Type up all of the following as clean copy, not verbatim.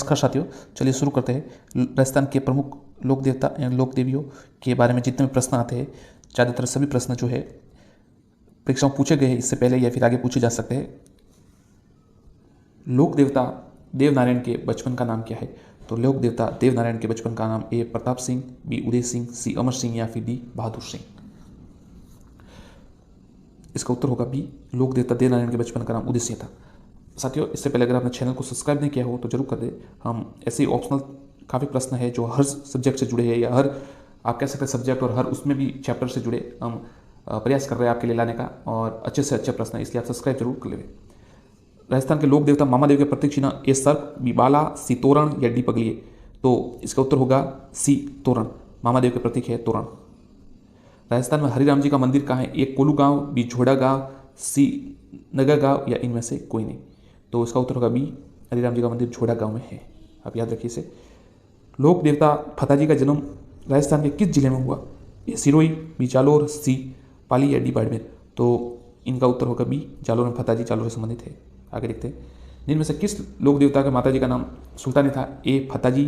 नमस्कार साथियों, चलिए शुरू करते हैं। राजस्थान के प्रमुख लोक देवता लोक देवियों के बारे में जितने भी प्रश्न आते हैं, ज़्यादातर सभी प्रश्न जो है परीक्षाओं पूछे गए हैं इससे पहले या फिर आगे पूछे जा सकते हैं। लोक देवता देवनारायण के बचपन का नाम क्या है? तो लोक देवता देवनारायण के बचपन का नाम ए प्रताप सिंह, बी उदय सिंह, सी अमर सिंह या फिर डी बहादुर सिंह। इसका उत्तर होगा बी, लोक देवता देवनारायण के बचपन का नाम उदय सिंह था। साथियों, इससे पहले अगर आपने चैनल को सब्सक्राइब नहीं किया हो तो जरूर कर दें। हम ऐसे ऑप्शनल काफ़ी प्रश्न है जो हर सब्जेक्ट से जुड़े हैं या हर आप कह सकते हैं सब्जेक्ट और हर उसमें भी चैप्टर से जुड़े हम प्रयास कर रहे हैं आपके लिए लाने का, और अच्छे से अच्छे प्रश्न है, इसलिए आप सब्सक्राइब जरूर कर लें। राजस्थान के लोक देवता मामादेव के प्रतीक चिन्ह ए सर्प, बी बाला, सी तोरण या डी पगलिए। तो इसका उत्तर होगा सी तोरण। मामादेव के प्रतीक है तोरण। राजस्थान में हरिराम जी का मंदिर कहाँ है? ए कोलू गांव, बी झोड़ा गांव, सी नगर गांव या इनमें से कोई नहीं। तो इसका उत्तर होगा बी, हरिराम जी का मंदिर झोड़ा गांव में है। आप याद रखिए इसे। लोक देवता फताजी का जन्म राजस्थान के किस जिले में हुआ? ए सिरोही, बी जालोर, सी पाली या डी बाड़मेर। तो इनका उत्तर होगा बी, जालोर में फताजी जालोर से संबंधित है। आगे देखते हैं, जिनमें से किस लोक देवता के माताजी का नाम सुल्तानी था? ए फताजी,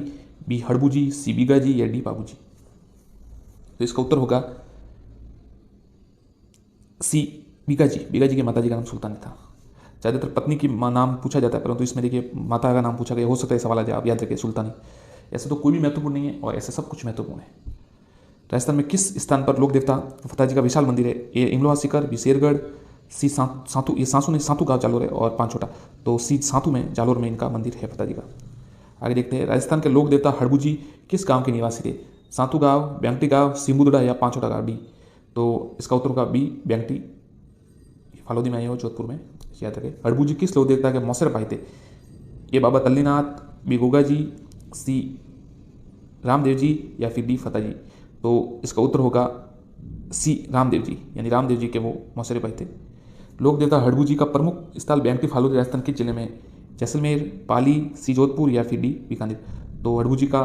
बी हड़बूजी, सी बीगाजी या डी बाबूजी। तो इसका उत्तर होगा सी बीगाजी। बीगाजी के माताजी का नाम सुल्तानी था। ज़्यादातर पत्नी की नाम पूछा जाता है, परंतु इसमें देखिए माता का नाम पूछा गया, हो सकता है सवाल आ जाए, आप याद रखिए सुल्तानी। ऐसे तो कोई भी महत्वपूर्ण नहीं है और ऐसे सब कुछ महत्वपूर्ण है। राजस्थान में किस स्थान पर लोक देवता फताजी का विशाल मंदिर है? ए इमलोहा सीकर, बी शेरगढ़, सी सातू, ये सासू नहीं सातू गाँव जालोर है, और पांचोटा। तो सी सातू में जालोर में इनका मंदिर है फताजी का। आगे देखते हैं, राजस्थान के लोक देवता हड़बूजी किस गाँव के निवासी थे? सातू गाँव, बैंगटी गाँव, सिंबुदड़ा या पांचोटा गाँव डी। तो इसका उत्तर होगा बी, बैंगटी। फालोदी में आई हो, जोधपुर में, याद रखें। हड़बूजी किस लोक देवता के मौसेर भाई थे? ए बाबा तल्लीनाथ, बी गोगा जी, सी रामदेव जी या फिर डी फताजी। तो इसका उत्तर होगा सी रामदेव जी, यानी रामदेव जी के वो मौसेरे भाई थे। लोक देवता हड़बूजी का प्रमुख स्थल बैंगटी फालोदी राजस्थान किस जिले में है? जैसलमेर, पाली, सी जोधपुर या फिर डी बीकानेर। तो हड़बूजी का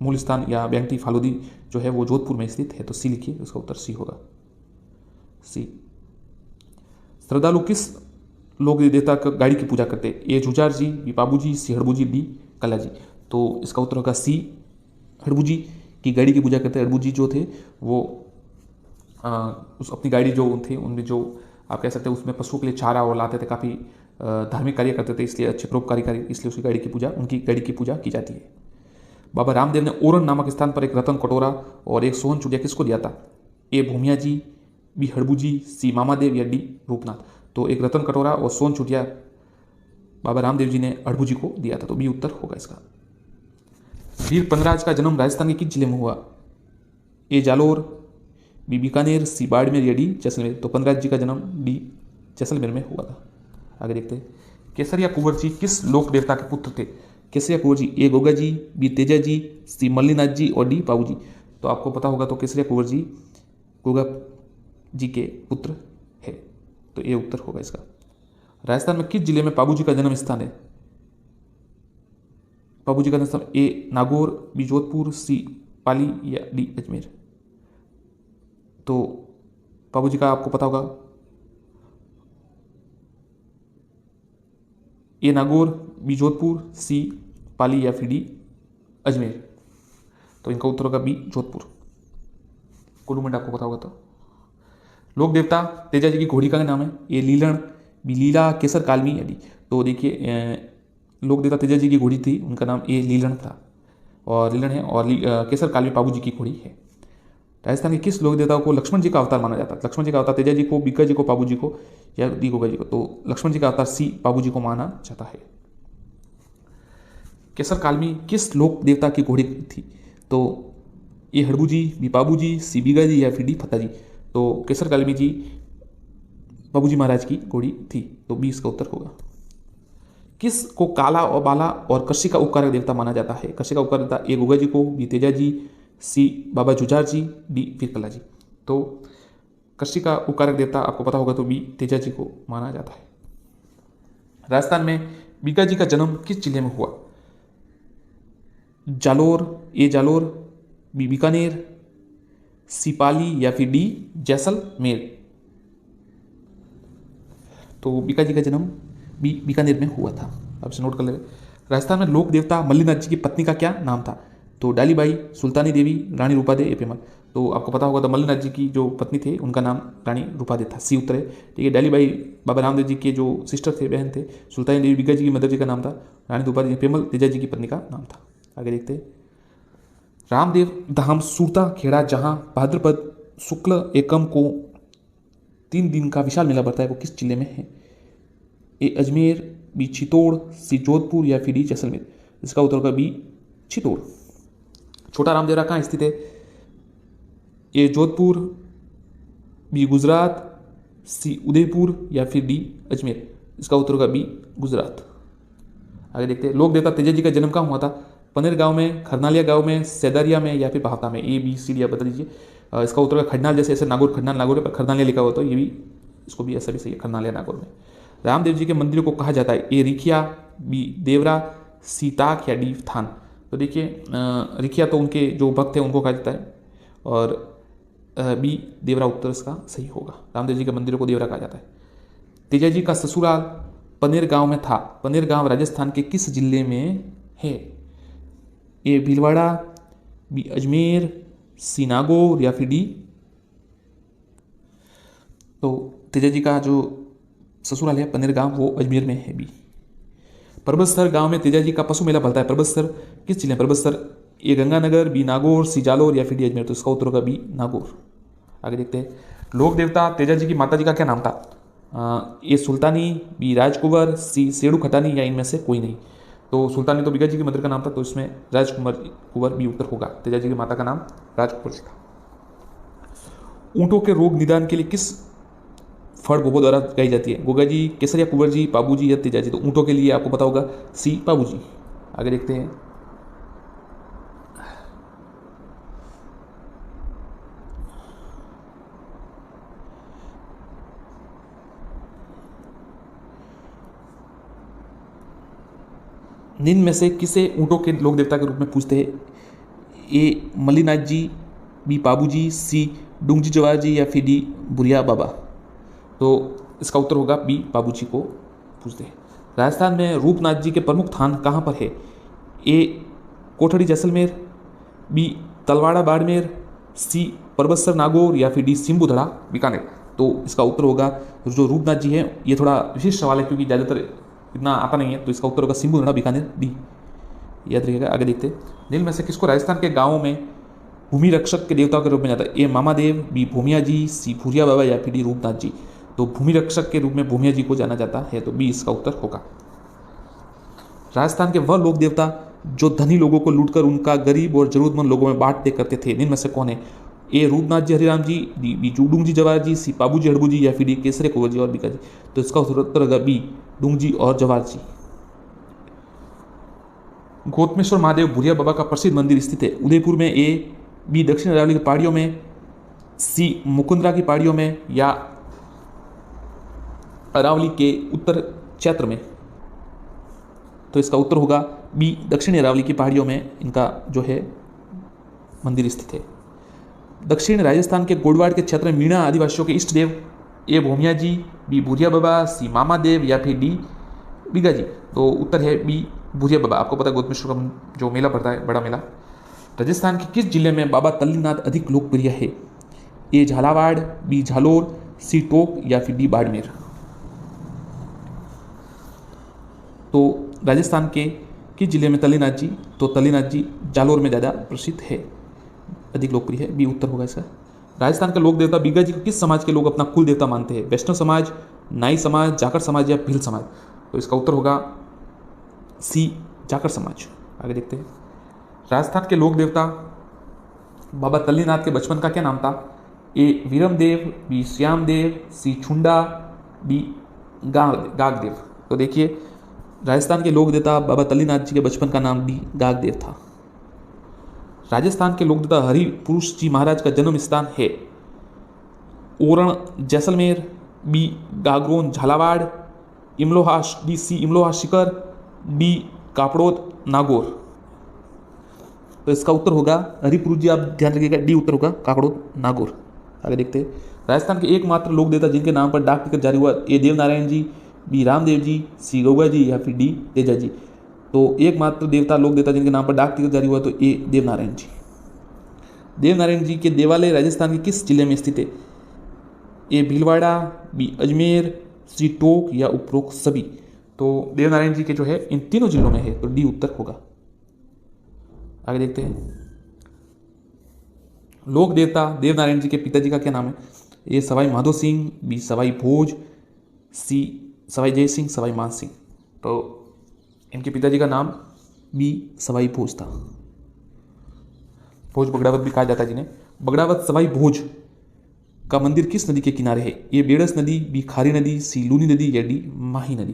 मूल स्थान या बैंगटी फालोदी जो है वो जोधपुर में स्थित है। तो सी लिखिए, उसका उत्तर सी होगा, सी। श्रद्धालु किस लोक देवता का गाड़ी की पूजा करते हैं? ए जुजार जी, बी बाबूजी, सी हड़बूजी, डी कला जी। तो इसका उत्तर होगा सी, हड़बूजी की गाड़ी की पूजा करते हैं। हड़बूजी जो थे वो उस अपनी गाड़ी जो थे उनमें जो आप कह सकते हैं उसमें पशुओं के लिए चारा और लाते थे, काफ़ी धार्मिक कार्य करते थे, इसलिए अच्छे परोपकारी कार्य, इसलिए उसकी गाड़ी की पूजा, उनकी गाड़ी की पूजा की जाती है। बाबा रामदेव ने ओरन नामक स्थान पर एक रतन कटोरा और एक सोहन चुटिया किसको दिया था? ए भूमिया जी, बी हड़बूजी, सी मामादेव या डी रूपनाथ। तो एक रतन कटोरा और सोन चुटिया बाबा रामदेव जी ने हड़बूजी को दिया था। तो बी उत्तर होगा इसका। वीर पनराज का जन्म राजस्थान के किस जिले में हुआ? ए जालोर, बी बीकानेर, सी बाड़मेर या डी जैसलमेर। तो पनराज जी का जन्म डी जैसलमेर में हुआ था। आगे देखते हैं, केसरिया कुंवर जी किस लोक देवता के पुत्र थे? केसरिया कुंवर जी ए गोगा जी, बी तेजा जी, सी मल्लीनाथ जी और डी बाबू जी। तो आपको पता होगा तो केसरिया कुंवर जी गोगा जी के पुत्र है। तो ये उत्तर होगा इसका। राजस्थान में किस जिले में बाबू जी का जन्म स्थान है? बाबू जी का जन्म स्थान ए नागौर, बी जोधपुर, सी पाली या डी अजमेर। तो बाबू जी का आपको पता होगा ए नागौर, बी जोधपुर, सी पाली या फिर डी अजमेर। तो इनका उत्तर होगा बी जोधपुर। कुल्लू मंडा आपको पता होगा। तो लोक देवता तेजा जी की घोड़ी का नाम है? ए लीलन, बी लीला, केसर कालमी या डी। तो देखिए लोक देवता तेजा जी की घोड़ी थी, उनका नाम ए लीलन था और लीलन है, और केसर कालमी बाबू जी की घोड़ी है। राजस्थान के किस लोक देवता को लक्ष्मण जी का अवतार माना जाता है? लक्ष्मण जी का अवतार तेजा जी को, बीका जी को, बाबू जी को या डी गोगा जी को। तो लक्ष्मण जी का अवतार सी बाबू जी को माना जाता है। केसर कालमी किस लोक देवता की घोड़ी थी? तो ए हड़बूजी, बी बाबू जी, सी बीगा जी या फिर डी फताजी। तो केसर कालमी जी बाबूजी महाराज की घोड़ी थी। तो बी इसका उत्तर होगा। किस को काला और बाला और कशी का उपकारक देवता माना जाता है? कशी का उपकारक देवता ए गोगा जी को, बी तेजा जी, सी बाबा जुजार जी, डी फिर कला जी। तो कशी का उपकारक देवता आपको पता होगा तो बी तेजा जी को माना जाता है। राजस्थान में बीका जी का जन्म किस जिले में हुआ? जालोर, ए जालोर, बी बीकानेर, सी पाली या फिर डी जैसलमेर। तो बीका जी का जन्म बीकानेर में हुआ था। आप इसे नोट कर ले। राजस्थान में लोक देवता मल्लिनाथ जी की पत्नी का क्या नाम था? तो डालीबाई, सुल्तानी देवी, रानी रूपादे या पेमल। तो आपको पता होगा तो मल्लिनाथ जी की जो पत्नी थे उनका नाम रानी रूपादे था। सी उत्तर है। ठीक है, डालीबाई बाबा रामदेव जी के जो सिस्टर थे, बहन थे। सुल्तानी देवी बिग्गा जी की मदर जी का नाम था। रानी रूपादे पेमल तेजा जी की पत्नी का नाम था। आगे देखते हैं। रामदेव धाम सूरता खेड़ा जहां भाद्रपद शुक्ल एकम को 3 दिन का विशाल मेला भरता है, वो किस जिले में है? ए अजमेर, बी चित्तौड़, सी जोधपुर या फिर डी जैसलमेर। इसका उत्तर होगा बी चित्तौड़। छोटा रामदेवरा कहाँ स्थित है? ए जोधपुर, बी गुजरात, सी उदयपुर या फिर डी अजमेर। इसका उत्तर होगा बी गुजरात। आगे देखते हैं। लोक देवता तेजा जी का जन्म कहाँ हुआ था? पनेर गांव में, खरनालिया गांव में, सैदारिया में या फिर बहावता में। ए बी सी डी आप बता दीजिए। इसका उत्तर होगा खडनाल, जैसे ऐसे नागौर खडनाल नागौर है पर खरनालिया लिखा हुआ, तो ये भी इसको भी ऐसा भी सही है, खरनालिया नागौर में। रामदेव जी के मंदिरों को कहा जाता है? ए रिखिया, बी देवरा, सी ताक या डी थान। तो देखिए रिखिया तो उनके जो भक्त हैं उनको कहा जाता है, और बी देवरा उत्तर इसका सही होगा। रामदेव जी के मंदिरों को देवरा कहा जाता है। तेजा जी का ससुराल पनेर गांव में था। पनेर गांव राजस्थान के किस जिले में है? ए भीलवाड़ा, बी अजमेर, सी नागौर या फिर डी। तो तेजा जी का जो ससुराल है पनेर गांव, वो अजमेर में है, बी। परबतसर गांव में तेजा जी का पशु मेला भरता है। परबतसर किस जिले में? परबतसर ए गंगानगर, बी नागौर, सी जालोर या फिर डी अजमेर। तो इसका उत्तर होगा बी नागौर। आगे देखते हैं। लोक देवता तेजा जी की माता जी का क्या नाम था? ए सुल्तानी, बी राजकुंवर, सी सेड़ू खटानी या इनमें से कोई नहीं। तो सुल्तानी तो बिगा जी की मदर का नाम था, तो इसमें राजकुंवर कुंवर बी उत्तर होगा। तेजा जी की माता का नाम राजकुंवर जी था। ऊंटों के रोग निदान के लिए किस फड़ गोबो द्वारा गाई जाती है? गोगा जी, केसरिया कुंवर जी, पाबू जी या तेजा जी। तो ऊंटों के लिए आपको पता होगा सी पाबू जी। आगे देखते हैं। निम्न में से किसे ऊंटों के लोक देवता के रूप में पूजते हैं? ए मल्लिनाथ जी, बी पाबू जी, सी डूंगजी जवाहर जी या फिर डी बुरिया बाबा। तो इसका उत्तर होगा बी पाबू जी को पूजते हैं। राजस्थान में रूपनाथ जी के प्रमुख स्थान कहाँ पर है? ए कोठड़ी जैसलमेर, बी तलवाड़ा बाड़मेर, सी परबतसर नागौर या फिर डी सिंबुधड़ा बीकानेर। तो इसका उत्तर होगा, जो रूपनाथ जी हैं ये थोड़ा विशेष सवाल है क्योंकि ज़्यादातर इतना आता नहीं है, तो इसका उत्तर होगा सिंबुधड़ा बीकानेर, डी। याद रखिएगा। आगे देखते हैं। निम्न में से किसको राजस्थान के गाँवों में भूमि रक्षक के देवता के रूप में जाता है? ए मामादेव, बी भूमिया जी, सी भूरिया बाबा या फिर डी रूपनाथ जी। तो भूमि रक्षक के रूप में भूमिया जी को जाना जाता है, तो बी इसका उत्तर होगा। राजस्थान के वह लोक देवता जो धनी लोगों को लूटकर उनका गरीब और जरूरतमंद लोगों में बांटते करते थे, निम्न में से कौन है? ए रूपनाथ जी हरिराम जी, बी डूंगजी जवाहर जी, सी पाबू जी हड़बू जी या फिर डी केसरे कुंवर जी और बीका जी। तो इसका उत्तर होगा बी डूंगजी और जवाहर जी। गौतमेश्वर महादेव भूरिया बाबा का प्रसिद्ध मंदिर स्थित है? उदयपुर में, ए बी दक्षिण अरावली की पहाड़ियों में, सी मुकुंदरा की पहाड़ियों में या अरावली के उत्तर क्षेत्र में। तो इसका उत्तर होगा बी दक्षिण अरावली की पहाड़ियों में इनका जो है मंदिर स्थित है। दक्षिण राजस्थान के गोडवाड़ के क्षेत्र में मीणा आदिवासियों के इष्ट देव? ए भूमिया जी, बी भूरिया बाबा, सी मामा देव या फिर डी बिगा जी। तो उत्तर है बी भूरिया बाबा। आपको पता है गौतमेश्वर का जो मेला पड़ता है, बड़ा मेला। राजस्थान के किस जिले में बाबा तल्लीनाथ अधिक लोकप्रिय है? ए झालावाड़, बी झालोर, सी टोक या फिर डी बाड़मेर। तो राजस्थान के किस जिले में तल्लीनाथ जी? तो तल्लीनाथ जी जालोर में ज़्यादा प्रसिद्ध है, अधिक लोकप्रिय है, बी उत्तर होगा इसका। राजस्थान के लोक देवता बिगा जी को किस समाज के लोग अपना कुल देवता मानते हैं? वैष्णव समाज, नाई समाज, जाखड़ समाज या भील समाज। तो इसका उत्तर होगा सी जाखड़ समाज। आगे देखते हैं। राजस्थान के लोक देवता बाबा तल्लीनाथ के बचपन का क्या नाम था? ए वीरमदेव, बी श्यामदेव, सी छुंडा, डी गागदेव। तो देखिए राजस्थान के लोक देवता बाबा तल्लीनाथ जी के बचपन का नाम डी गागदेव था। राजस्थान के लोक देवता हरि पुरुष जी महाराज का जन्म स्थान है? Oran Jaisalmer, B Gagron Jhalawar, Imloha D C Imloha Sikar, D Kapdod Nagaur. तो इसका उत्तर होगा हरिपुरुष जी, आप ध्यान रखिएगा, डी उत्तर होगा काकड़ोद नागौर। आगे देखते हैं। राजस्थान के एकमात्र लोक देवता जिनके नाम पर डाक टिकट जारी हुआ? ए देव नारायण जी, बी रामदेव जी, सी गौगा जी या फिर डी तेजा जी। तो एकमात्र देवता लोक देवता जिनके नाम पर डाक टिकट जारी हुआ तो ए देवनारायण जी। देवनारायण जी के देवालय राजस्थान के किस जिले में स्थित है? ए भीलवाड़ा, बी अजमेर, सी टोंक या उपरोक्त सभी। तो देवनारायण जी के जो है इन तीनों जिलों में है, तो डी उत्तर होगा। आगे देखते हैं। लोक देवता देवनारायण जी के पिताजी का क्या नाम है? ए सवाई माधो सिंह, बी सवाई भोज, सी सवाई जय सिंह, सवाई मान सिंह। तो इनके पिताजी का नाम बी सवाई भोज था। भोज बगड़ावत भी कहा जाता है जिन्हें। बगड़ावत सवाई भोज का मंदिर किस नदी के किनारे है? ए बेड़स नदी, बी खारी नदी, सी लूनी नदी या डी माही नदी।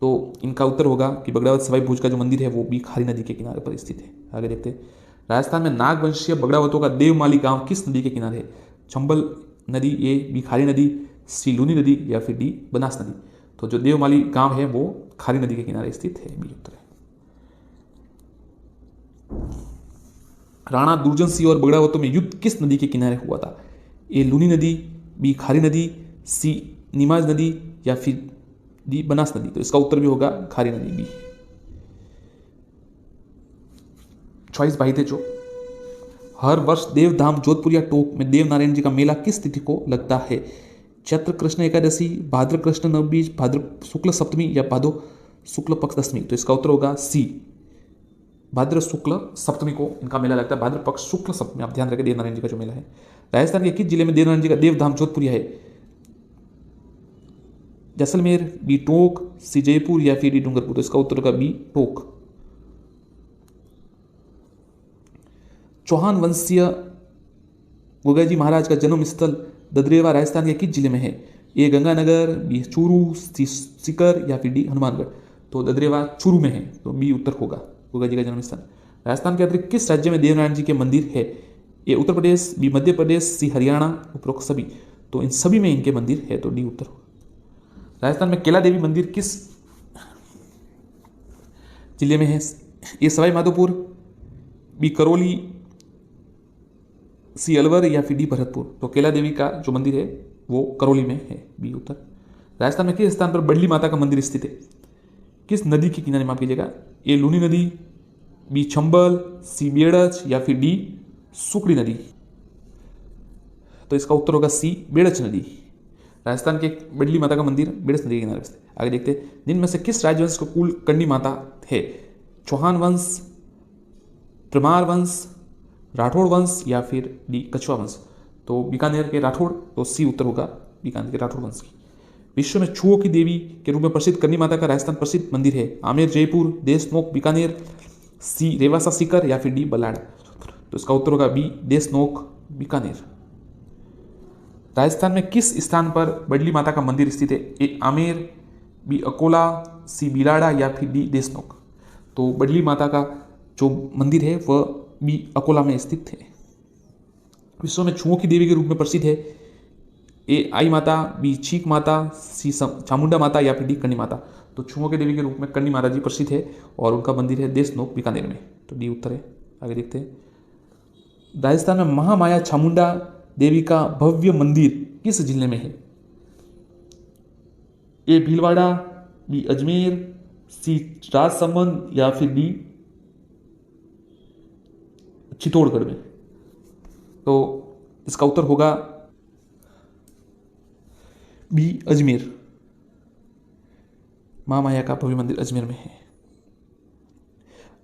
तो इनका उत्तर होगा कि बगड़ावत सवाई भोज का जो मंदिर है वो भी खारी नदी के किनारे पर स्थित है। आगे देखते हैं। राजस्थान में नागवंशीय बगड़ावतों का देवमाली गांव किस नदी के किनारे है? चंबल नदी, ए बी खारी नदी, सी लूनी नदी या फिर डी बनास नदी। तो जो देवमाली गांव है वो खारी नदी के किनारे स्थित है, बी उत्तर है। राणा दुर्जन सिंह और बगड़ावतों में युद्ध किस नदी के किनारे हुआ था? ए लूनी नदी, बी खारी नदी, सी नीमाज नदी या फिर डी बनास नदी। तो इसका उत्तर भी होगा खारी नदी, बी। चॉइस बाई थे जो हर वर्ष देवधाम जोधपुर या टोंक में देवनारायण जी का मेला किस तिथि को लगता है? चैत्र कृष्ण एकादशी, भाद्र कृष्ण नवबीज, भाद्र शुक्ल सप्तमी या भादो शुक्ल पक्ष दशमी। तो इसका उत्तर होगा सी, भाद्र शुक्ल सप्तमी को इनका मेला लगता है। भाद्र पक्ष शुक्ल सप्तमी, आप ध्यान रखें देवनारायण जी का जो मेला है। राजस्थान के किस जिले में देवनारायण जी का देवधाम जोधपुरिया है? जैसलमेर, बी टोंक, सी जयपुर या फिर डी डूंगरपुर। तो इसका उत्तर होगा बी टोंक। चौहान वंशीय गोगाजी महाराज का जन्म स्थल ददरेवा राजस्थान के किस जिले में है? ए गंगानगर, बी चूरू, सी सीकर या फिर डी हनुमानगढ़। तो ददरेवा चूरू में है, तो बी उत्तर होगा गोगा जी का जन्म स्थान। राजस्थान के अतिरिक्त किस राज्य में देवनारायण जी के मंदिर है? ए उत्तर प्रदेश, बी मध्य प्रदेश, सी हरियाणा, उपरोक्त सभी। तो इन सभी में इनके मंदिर है, तो डी उत्तर होगा। राजस्थान में केला देवी मंदिर किस जिले में है? ए सवाई माधोपुर, बी करौली, सी अलवर या फिर डी भरतपुर। तो केला देवी का जो मंदिर है वो करौली में है, बी उत्तर। राजस्थान में किस स्थान पर बडली माता का मंदिर स्थित है? किस नदी के किनारे, माफ कीजिएगा? ए लूनी नदी, बी चंबल, सी बेड़च या फिर डी सुकड़ी नदी। तो इसका उत्तर होगा सी बेड़च नदी। राजस्थान के बडली माता का मंदिर बेड़च नदी के किनारे स्थित है। आगे देखते हैं। जिनमें से किस राजवंश को कुल करनी माता है? चौहान वंश, परमार वंश, राठौड़ वंश या फिर डी कछुआ वंश। तो बीकानेर के राठौड़, तो सी उत्तर होगा बीकानेर के राठौड़ वंश की। विश्व में छुओं की देवी के रूप में प्रसिद्ध करनी माता का राजस्थान प्रसिद्ध मंदिर है? आमेर जयपुर, देशनोक बीकानेर, सी रेवासा सीकर या फिर डी बलाड़ा। तो इसका उत्तर होगा बी देशनोक बीकानेर। राजस्थान में किस स्थान पर बडली माता का मंदिर स्थित है? ए आमेर, बी अकोला, सी बिलाड़ा या फिर डी देशनोक। तो बडली माता का जो मंदिर है वह बी अकोला में स्थित है। विश्व में छुओं की देवी के रूप में प्रसिद्ध है? ए आई माता, बी चीक माता, सी चामुंडा माता या फिर डी करनी माता। तो छुओं के देवी के रूप में करनी माता जी प्रसिद्ध है और उनका मंदिर है देशनोक बीकानेर में, तो डी उत्तर है। आगे देखते हैं। राजस्थान में महामाया चामुंडा देवी का भव्य मंदिर किस जिले में है? ए भीलवाड़ा, बी अजमेर, सी राजसमंद या फिर डी चित्तौड़गढ़ में। तो इसका उत्तर होगा बी अजमेर। महामाया का भव्य मंदिर अजमेर में है।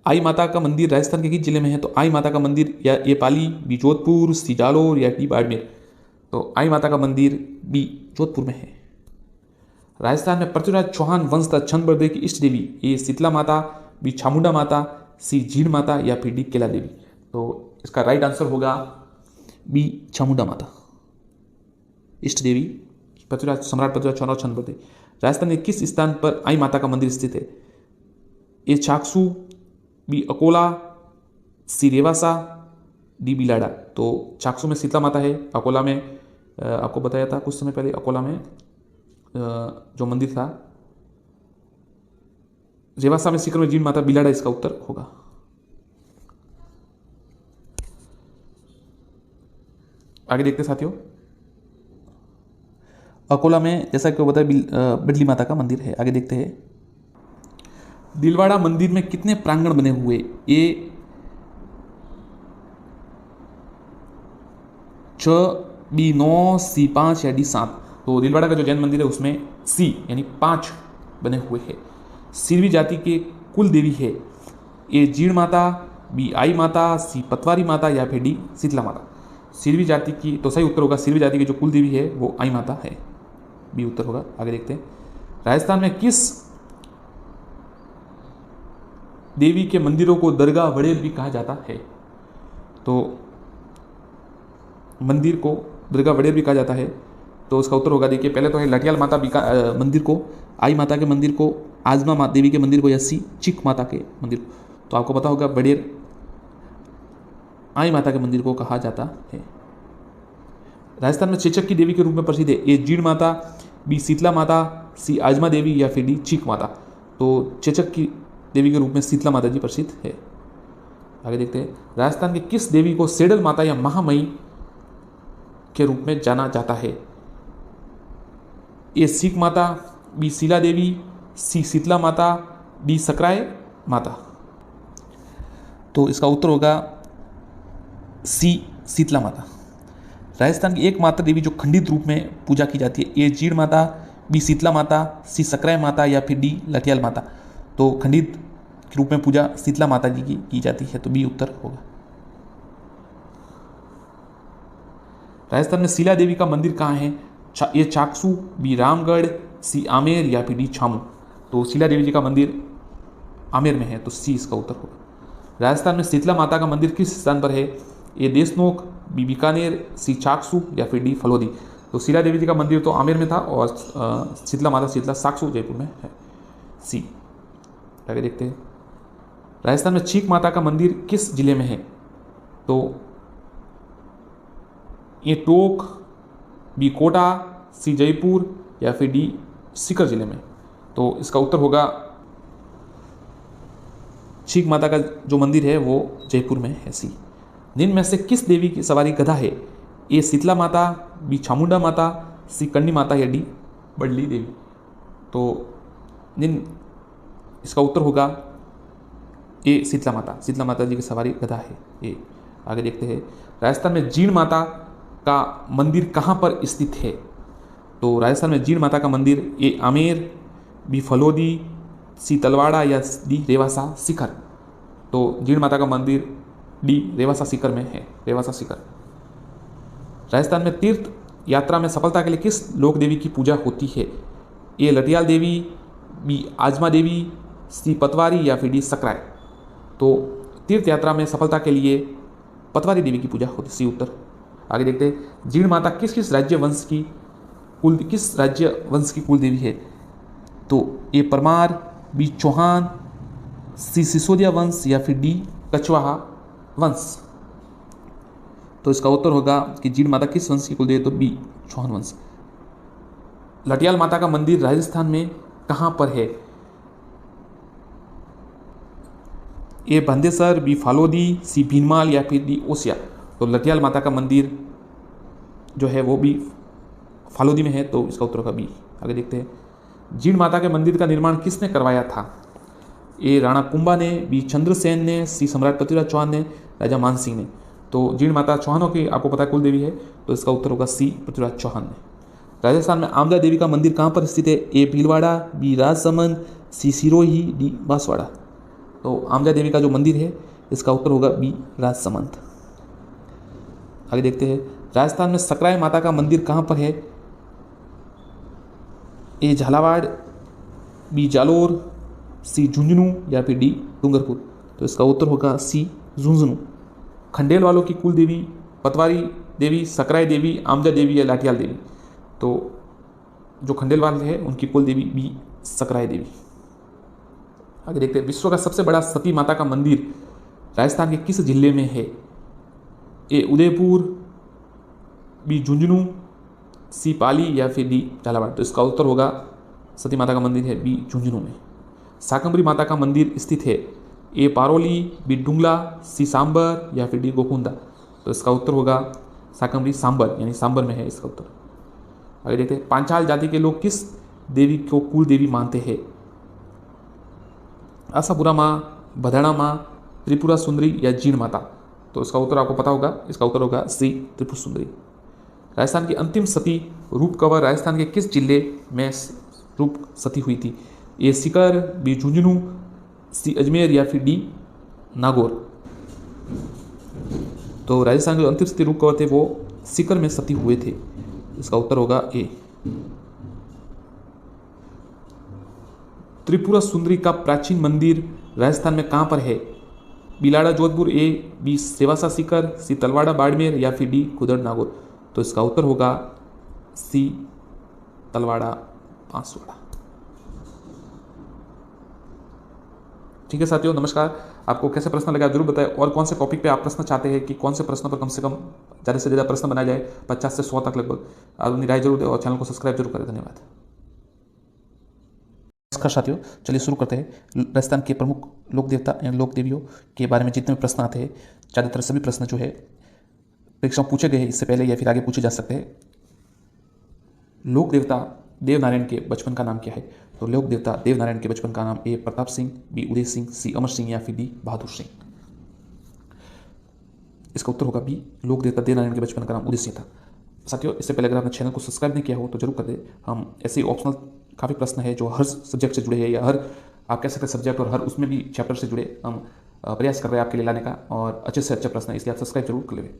आई माता का मंदिर राजस्थान के किस जिले में है? तो आई माता का मंदिर या ए पाली, बी जोधपुर, सी जालोर या डी बाड़मेर। तो आई माता का मंदिर बी जोधपुर में है। राजस्थान में पृथ्वीराज चौहान वंश तथा छंद बर्दे की इष्ट देवी? ए शीतला माता, बी चामुंडा माता, सी जीण माता या फिर डी केला देवी। तो इसका राइट आंसर होगा बी चामुंडा माता, इष्ट देवी पृथ्वीराज सम्राट पृथ्वीराज चौहान और छंद बर्दे। राजस्थान में किस स्थान पर आई माता का मंदिर स्थित है? ए चाकसू, बी अकोला, सी रेवासा, डी बिलाड़ा। तो चाकसू में शीतला माता है, अकोला में आपको बताया था कुछ समय पहले, अकोला में जो मंदिर था, रेवासा में सीकर में जीण माता, बिलाड़ा इसका उत्तर होगा। आगे देखते साथियों। अकोला में जैसा कि बताया बडली माता का मंदिर है। आगे देखते हैं। दिलवाड़ा मंदिर में कितने प्रांगण बने हुए? ए 6, बी 9, सी 5 या डी 7? तो दिलवाड़ा का जो जैन मंदिर है उसमें सी यानी 5 बने हुए हैं। सिरवी जाति के कुल देवी है? ए जीण माता, बी आई माता, सी पतवारी माता या फिर डी शीतला माता? सिरवी जाति की, तो सही उत्तर होगा सिरवी जाति की जो कुल देवी है वो आई माता है, बी उत्तर होगा। आगे देखते हैं, राजस्थान में किस देवी के मंदिरों को दरगाह वड़ेर भी कहा जाता है? तो मंदिर को दरगाह वड़ेर भी कहा जाता है, तो उसका उत्तर होगा, देखिए पहले तो है लटियाल माता मंदिर को, आई माता के मंदिर को, आजमा देवी के मंदिर को, या सी चिक माता के मंदिर को? तो आपको पता होगा वड़ेर आई माता के मंदिर को कहा जाता है। राजस्थान में चेचक की देवी के रूप में प्रसिद्ध है? ए जीण माता, बी शीतला माता, सी आजमा देवी या फिर डी चीक माता? तो चेचक की देवी के रूप में शीतला माता जी प्रसिद्ध है। आगे देखते हैं, राजस्थान की किस देवी को सेडल माता या महामयी के रूप में जाना जाता है? ए सीक माता, बी शीला देवी, सी शीतला माता, डी सकराय माता? तो इसका उत्तर होगा सी शीतला माता। राजस्थान की एकमात्र देवी जो खंडित रूप में पूजा की जाती है? ए जीण माता, बी शीतला माता, सी सकराय माता या फिर डी लटियाल माता? तो खंडित के रूप में पूजा शीतला माता जी की जाती है, तो बी उत्तर होगा। राजस्थान में शीला देवी का मंदिर कहाँ है? ए चाकसू, बी रामगढ़, सी आमेर या फिर डी छामू? तो शीला देवी जी का मंदिर आमेर में है, तो सी इसका उत्तर होगा। राजस्थान में शीतला माता का मंदिर किस स्थान पर है? ए देशनोक, बी बीकानेर, सी चाकसू या फिर डी फलोदी? तो शीला देवी जी का मंदिर तो आमेर में था और शीतला माता शीतला साकसू जयपुर में है, सी। आगे देखते हैं, राजस्थान में चीक माता का मंदिर किस जिले में है? तो ये टोक, बी कोटा, सी जयपुर या फिर डी सीकर जिले में? तो इसका उत्तर होगा चीक माता का जो मंदिर है वो जयपुर में है, सी। निम्न में से किस देवी की सवारी गधा है? ए शीतला माता, बी चामुंडा माता, सी कंडी माता या डी बडली देवी? तो निम्न इसका उत्तर होगा ए शीतला माता। शीतला माता जी की सवारी गधा है, ए। आगे देखते हैं, राजस्थान में जीण माता का मंदिर कहाँ पर स्थित है? तो राजस्थान में जीण माता का मंदिर ए आमेर, बी फलोदी, सी तलवाड़ा या डी रेवासा शिखर? तो जीण माता का मंदिर डी रेवासा शिखर में है, रेवासा शिखर। राजस्थान में तीर्थ यात्रा में सफलता के लिए किस लोक देवी की पूजा होती है? ए लटियाल देवी, बी आजमा देवी, सी पतवारी या फिर डी सकराय? तो तीर्थ यात्रा में सफलता के लिए पतवारी देवी की पूजा होती, सी उत्तर। आगे देखते हैं, जीण माता किस राज्य वंश की कुल देवी है? तो ए परमार, बी चौहान, सी सिसोदिया वंश या फिर डी कछवाहा वंश? तो इसका उत्तर होगा कि जीण माता किस वंश की कुल देवी? तो बी चौहान वंश। लटियाल माता का मंदिर राजस्थान में कहाँ पर है? ए बंदेसर, बी फालोदी, सी भीनमाल या फिर डी ओसिया? तो लटियाल माता का मंदिर जो है वो भी फालोदी में है, तो इसका उत्तर होगा बी। आगे देखते हैं, जीण माता के मंदिर का निर्माण किसने करवाया था? ए राणा कुंभा ने, बी चंद्रसेन ने, सी सम्राट पृथ्वीराज चौहान ने, राजा मान सिंह ने? तो जीण माता चौहानों की आपको पता है कुल देवी है, तो इसका उत्तर होगा सी पृथ्वीराज चौहान ने। राजस्थान में आमला देवी का मंदिर कहाँ पर स्थित है? ए भीलवाड़ा, बी राजसमंद, सी सिरोही, डी बांसवाड़ा? तो आमला देवी का जो मंदिर है इसका उत्तर होगा बी राजसमंद। आगे देखते हैं, राजस्थान में सकराय माता का मंदिर कहाँ पर है? ए झालावाड़, बी जालोर, सी झुंझुनू या फिर डी डूंगरपुर? तो इसका उत्तर होगा सी झुंझुनू। खंडेल वालों की कुल देवी पतवारी देवी, सकराय देवी, आमजा देवी या लाठियाल देवी? तो जो खंडेल वाले हैं उनकी कुल देवी बी सकराय देवी। आगे देखते हैं, विश्व का सबसे बड़ा सती माता का मंदिर राजस्थान के किस जिले में है? ए उदयपुर, बी झुंझुनू, सी पाली या फिर डी झालावाड़? तो इसका उत्तर होगा सती माता का मंदिर है बी झुंझुनू में। शाकंभरी माता का मंदिर स्थित है? ए पारोली, बी डुंगला, सी सांबर या फिर डी गोकुंदा? तो इसका उत्तर होगा शाकंभरी सांबर, यानी सांबर में है इसका उत्तर। आगे देखते हैं, पांचाल जाति के लोग किस देवी को कुल देवी मानते हैं? आशापुरा माँ, भदाणा माँ, त्रिपुरा सुंदरी या जीण माता। तो इसका उत्तर आपको पता होगा, इसका उत्तर होगा सी त्रिपुर सुंदरी। राजस्थान की अंतिम सती रूप कंवर राजस्थान के किस जिले में रूप सती हुई थी? ए सीकर, बी झुंझुनू, सी अजमेर या फिर डी नागौर। तो राजस्थान के अंतिम सती रूप कंवर थे वो सीकर में सती हुए थे। इसका उत्तर होगा ए। त्रिपुरा सुंदरी का प्राचीन मंदिर राजस्थान में कहाँ पर है? बिलाड़ा जोधपुर, ए बी सेवासा सीकर, सी तलवाड़ा बाड़मेर या फिर डी खुदड़ नागौर। तो इसका उत्तर होगा सी तलवाड़ा बांसवाड़ा। ठीक है साथियों, नमस्कार। आपको कैसे प्रश्न लगा जरूर बताएं, और कौन से टॉपिक पे आप प्रश्न चाहते हैं कि कौन से प्रश्नों पर कम से से ज़्यादा प्रश्न बनाया जाए, 50 से 100 तक लगभग। आप अपनी राय जरूर दें और चैनल को सब्सक्राइब जरूर करें। धन्यवाद। नमस्कार साथियों, चलिए शुरू करते हैं। राजस्थान के प्रमुख लोक देवता एवं लोक देवियों के बारे में जितने भी प्रश्न आते हैं, ज़्यादातर सभी प्रश्न जो है परीक्षा में पूछे गए हैं इससे पहले या फिर आगे पूछे जा सकते हैं। लोक देवता देवनारायण के बचपन का नाम क्या है? तो लोक देवता देवनारायण के बचपन का नाम ए प्रताप सिंह, बी उदय सिंह, सी अमर सिंह या फिर डी बहादुर सिंह। इसका उत्तर होगा बी, लोक देवता देवनारायण के बचपन का नाम उदय सिंह था। साथियों, इससे पहले अगर आपने चैनल को सब्सक्राइब नहीं किया हो तो जरूर कर दे। हम ऐसे ऑप्शनल काफ़ी प्रश्न है जो हर सब्जेक्ट से जुड़े हैं या हर आप कह सकते हैं सब्जेक्ट और हर उसमें भी चैप्टर से जुड़े हम प्रयास कर रहे हैं आपके लिए लाने का, और अच्छे से अच्छे प्रश्न है, इसलिए आप सब्सक्राइब जरूर कर लेंगे।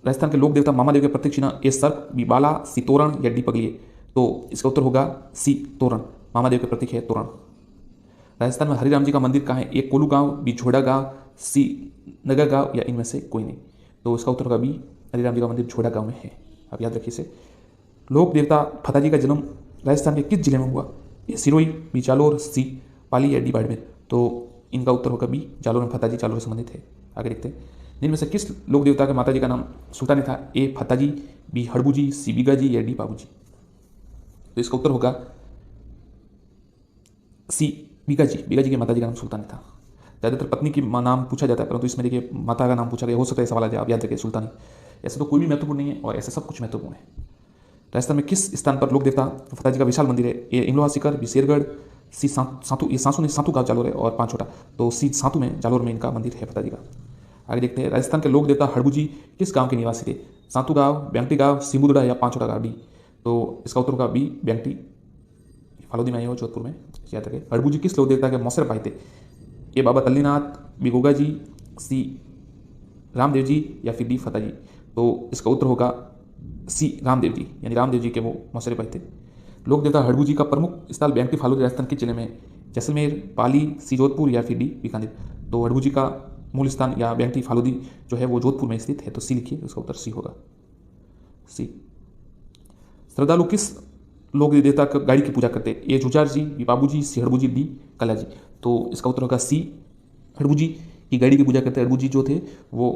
राजस्थान के लोक देवता मामादेव के प्रतीक चिन्ह ए सर्प, बी बाला, सी तोरण या डी पगलिए। तो इसका उत्तर होगा सी तोरण। मामादेव के प्रतीक है तोरण। राजस्थान में हरिराम जी का मंदिर कहाँ है? ए कोलू गांव, बी झोड़ा गांव, सी नगर गांव या इनमें से कोई नहीं। तो इसका उत्तर होगा बी, हरिराम जी का मंदिर झोड़ा गांव में है। आप याद रखिए इसे। लोक देवता फताजी का जन्म राजस्थान के किस जिले में हुआ? ए सिरोही, बी जालोर, सी पाली या डी बाड़मेर। तो इनका उत्तर होगा बी, जालोर में फताजी जालोर से संबंधित है। आगे देखते हैं। इनमें से किस लोक देवता के माताजी का नाम सुल्तानी था? ए फताजी, बी हड़बूजी, सी बीगाजी या डी बाबूजी। तो इसका उत्तर होगा सी बीगाजी। बीगाजी के माताजी का नाम सुल्तानी था। ज़्यादातर पत्नी की नाम पूछा जाता है, परंतु इसमें देखिए माता का नाम पूछा गया, हो सकता है सवाल आ जाए, आप याद रखिए सुल्तानी। ऐसे तो कोई भी महत्वपूर्ण नहीं है और ऐसे सब कुछ महत्वपूर्ण है। राजस्थान में किस स्थान पर लोक देवता फताजी का विशाल मंदिर है? ए इमलोहा सीकर, बी शेरगढ़, सी सातू, ये सातू गाँव जालोर है और 5 छोटा। तो सी सातू में जालोर में इनका मंदिर है फताजी का। आगे देखते हैं। राजस्थान के लोक देवता हड़बूजी किस गांव के निवासी थे? सातू गांव, ब्यांगटी गांव, सिमुदड़ा या 5 छोटा गांव डी। तो इसका उत्तर होगा बी, ब्यांगटी। फालोदी में आई हो जोधपुर में, याद रखें। हड़बूजी किस लोक देवता के मौसर पाए थे? ए बाबा तल्लीनाथ, बी गोगा जी, सी रामदेव जी या फिर डी फताजी। तो इसका उत्तर होगा सी रामदेव जी, यानी रामदेव जी के वो मौसरे पाए थे। लोक देवता हड़बूजी का प्रमुख स्थल ब्यांगटी फालोदी राजस्थान के जिले में जैसलमेर, पाली, सी जोधपुर या फिर डी बीकानेर। तो हड़बूजी का मूल स्थान या ब्यांगटी फालोदी जो है वो जोधपुर में स्थित है। तो सी लिखिए, उसका उत्तर सी होगा, सी। श्रद्धालु किस लोक देवता का गाड़ी की पूजा करते हैं? ए जुजार जी, बी बाबूजी, सी हड़बूजी, डी कला जी। तो इसका उत्तर होगा सी, हड़बूजी की गाड़ी की पूजा करते हैं। हड़बूजी जो थे वो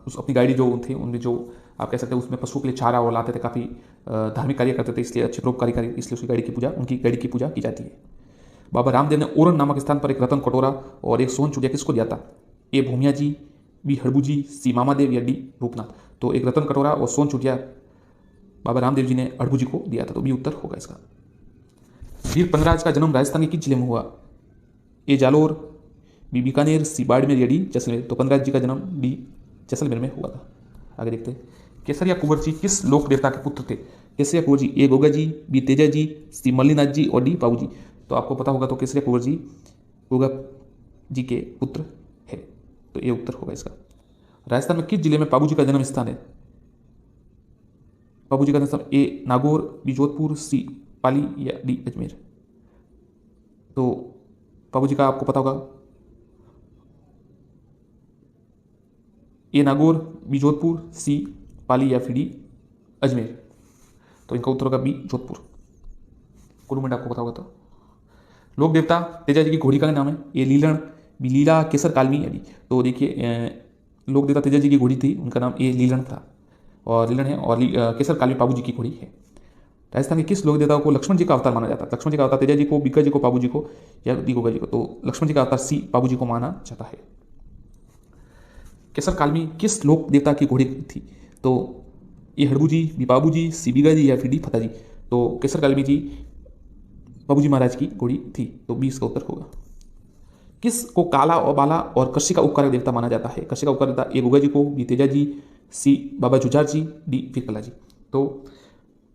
उस अपनी गाड़ी जो थे उनमें जो आप कह सकते हैं उसमें पशुओं के लिए चारा और लाते थे, काफ़ी धार्मिक कार्य करते थे, इसलिए अच्छे परोपकारी कार्य, इसलिए उसकी गाड़ी की पूजा, उनकी गाड़ी की पूजा की जाती है। बाबा रामदेव ने ओरन नामक स्थान पर एक रतन कटोरा और एक सोन चूड़िया किसको दिया था? ए भूमिया जी, बी हड़बूजी, सी मामादेव या डी रूपनाथ। तो एक रतन कटोरा और सोन चूड़िया बाबा रामदेव जी ने हड़बूजी को दिया था। तो बी उत्तर होगा इसका। वीर पंगराज का जन्म राजस्थान के किस जिले में हुआ? ए जालोर, बी बीकानेर, सी बाड़मेर या डी जैसलमेर। तो पंगराज जी का जन्म डी जैसलमेर में हुआ था। आगे देखते हैं। केसरिया कुंवर जी किस लोक देवता के पुत्र थे? केसरिया कुंवर जी ए गोगा जी, बी तेजा जी, सी मल्लीनाथ जी और डी बाबू जी। तो आपको पता होगा, तो केसरिया कुंवर जी गोगा जी के पुत्र है। तो ये उत्तर होगा इसका। राजस्थान में किस जिले में बाबू जी का जन्म स्थान है? बाबू जी का जन्म स्थान ए नागौर, बी जोधपुर, सी पाली या डी अजमेर। तो बाबू जी का आपको पता होगा, ए नागौर, बी जोधपुर, सी पाली या फिर डी अजमेर। तो इनका उत्तर होगा बी जोधपुर। कुरुमंड आपको पता होगा। तो लोक देवता तेजा जी की घोड़ी का नाम है? ए लीलन, बी लीला, केसर कालमी या डी। तो देखिए लोक देवता तेजा जी की घोड़ी थी, उनका नाम ए लीलन था और लीलन है, और केसर कालमी बाबू जी की घोड़ी है। राजस्थान के किस लोक देवता को लक्ष्मण जी का अवतार माना जाता है? लक्ष्मण जी का अवतार तेजा जी को, बीका जी को, बाबू जी को या डी गोगा जी को। तो लक्ष्मण जी का अवतार सी बाबू जी को माना जाता है। केसर कालमी किस लोक देवता की घोड़ी थी? तो ये हड़बू जी, बी बाबू जी, सी बीगा जी या फिर डी फता जी। तो केसर कालमी जी बाबूजी महाराज की घोड़ी थी, तो बी इसका उत्तर होगा। किस को काला और बाला और कशी का उपकारक देवता माना जाता है? कशी का उपकारक देवता ए गुगा जी को, बी तेजा जी, सी बाबा जुझार जी, डी फिर कला जी। तो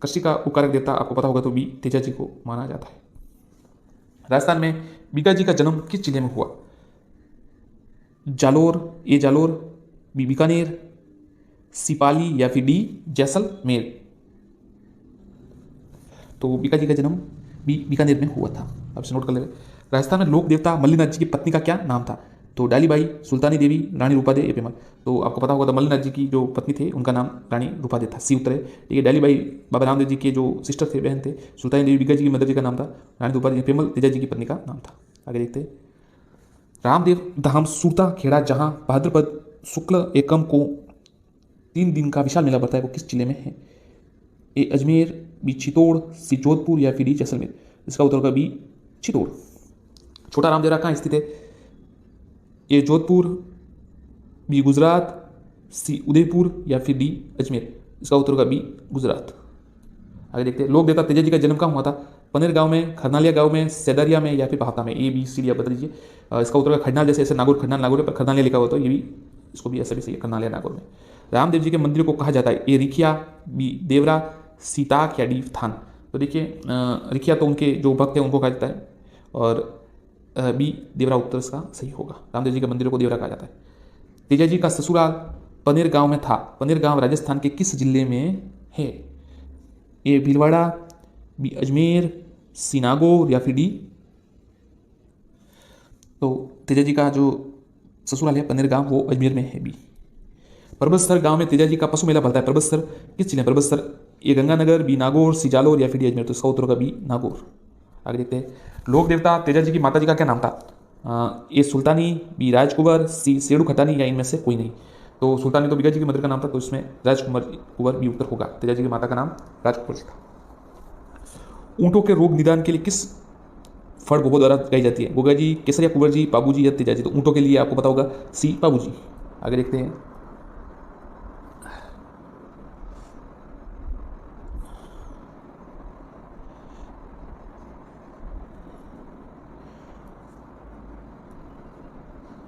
कशी का उपकारक देवता आपको पता होगा, तो बी तेजा जी को माना जाता है। राजस्थान में बीका जी का जन्म किस जिले में हुआ? जालोर, ए जालोर, बी बीकानेर, सिपाली या फिर डी जैसलमेर। तो बीका जी का जन्म बीकानेर में हुआ था। अब से नोट कर ले। राजस्थान में लोक देवता मल्लिनाथ जी की पत्नी का क्या नाम था? तो डालीबाई, सुल्तानी देवी, रानी रूपादे या पेमल। तो आपको पता होगा तो मल्लिनाथ जी की जो पत्नी थे उनका नाम रानी रूपादे था, सी उत्तर है। ठीक है, डालीबाई बाबा रामदेव जी के जो सिस्टर थे, बहन थे। सुल्तानी देवी बीका जी की मदर जी का नाम था, रानी रूपादे, पेमल तेजा जी की पत्नी का नाम था। आगे देखते हैं। रामदेव धाम सूरता खेड़ा जहाँ भाद्रपद शुक्ल एकम को 3 दिन का विशाल मेला बढ़ता है, वो किस जिले में है? ए अजमेर, बी चित्तौड़, सी जोधपुर या फिर डी जैसलमेर। इसका उत्तर होगा बी चित्तौड़। छोटा रामदेवरा कहाँ स्थित है? ए जोधपुर, बी गुजरात, सी उदयपुर या फिर डी अजमेर। इसका उत्तर होगा बी गुजरात। आगे देखते हैं। लोक देवता तेजा जी का जन्म कहाँ हुआ था? पनेर गांव में, खरनालिया गांव में, सेदारिया में या फिर बहाता में। ए बी सी डी आप बता दीजिए। इसका उत्तर होगा खरनाल, जैसे ऐसे नागौर खरनाल नागौर है पर खरनालिया लिखा हुआ, तो ये भी इसको भी ऐसा भी सही है, खरनालिया नागौर में। रामदेव जी के मंदिर को कहा जाता है? ए रिखिया, बी देवरा, सी ताक या डी थान। तो देखिए रिखिया तो उनके जो भक्त हैं उनको कहा जाता है, और बी देवरा उत्तर इसका सही होगा। रामदेव जी के मंदिरों को देवरा कहा जाता है। तेजा जी का ससुराल पनेर गांव में था। पनेर गांव राजस्थान के किस जिले में है? ए भीलवाड़ा, बी अजमेर, सी नागौर या फिर डी। तो तेजा जी का जो ससुराल है पनेर गांव, वो अजमेर में है, बी। परबतसर गांव में तेजा जी का पशु मेला भरता है। परबतसर किस जिले में? परबतसर ए गंगानगर, बी नागौर, सी जालोर या फिर डी अजमेर। तो इसका उत्तर होगा बी नागौर। आगे देखते हैं। लोक देवता तेजा जी की माता जी का क्या नाम था? ए सुल्तानी, बी राजकुंवर, सी सेड़ू खटानी या इनमें से कोई नहीं। तो सुल्तानी तो बीका जी की मदर का नाम था, तो इसमें राजकुंवर बी उत्तर होगा। तेजा जी की माता का नाम राजकुंवर जी था। ऊंटों के रोग निदान के लिए किस फड़ गोबो द्वारा गाई जाती है? गोगा जी, केसरिया कुंवर जी, पाबू जी या तेजा जी। तो ऊंटों के लिए आपको पता होगा सी पाबू जी। आगे देखते हैं।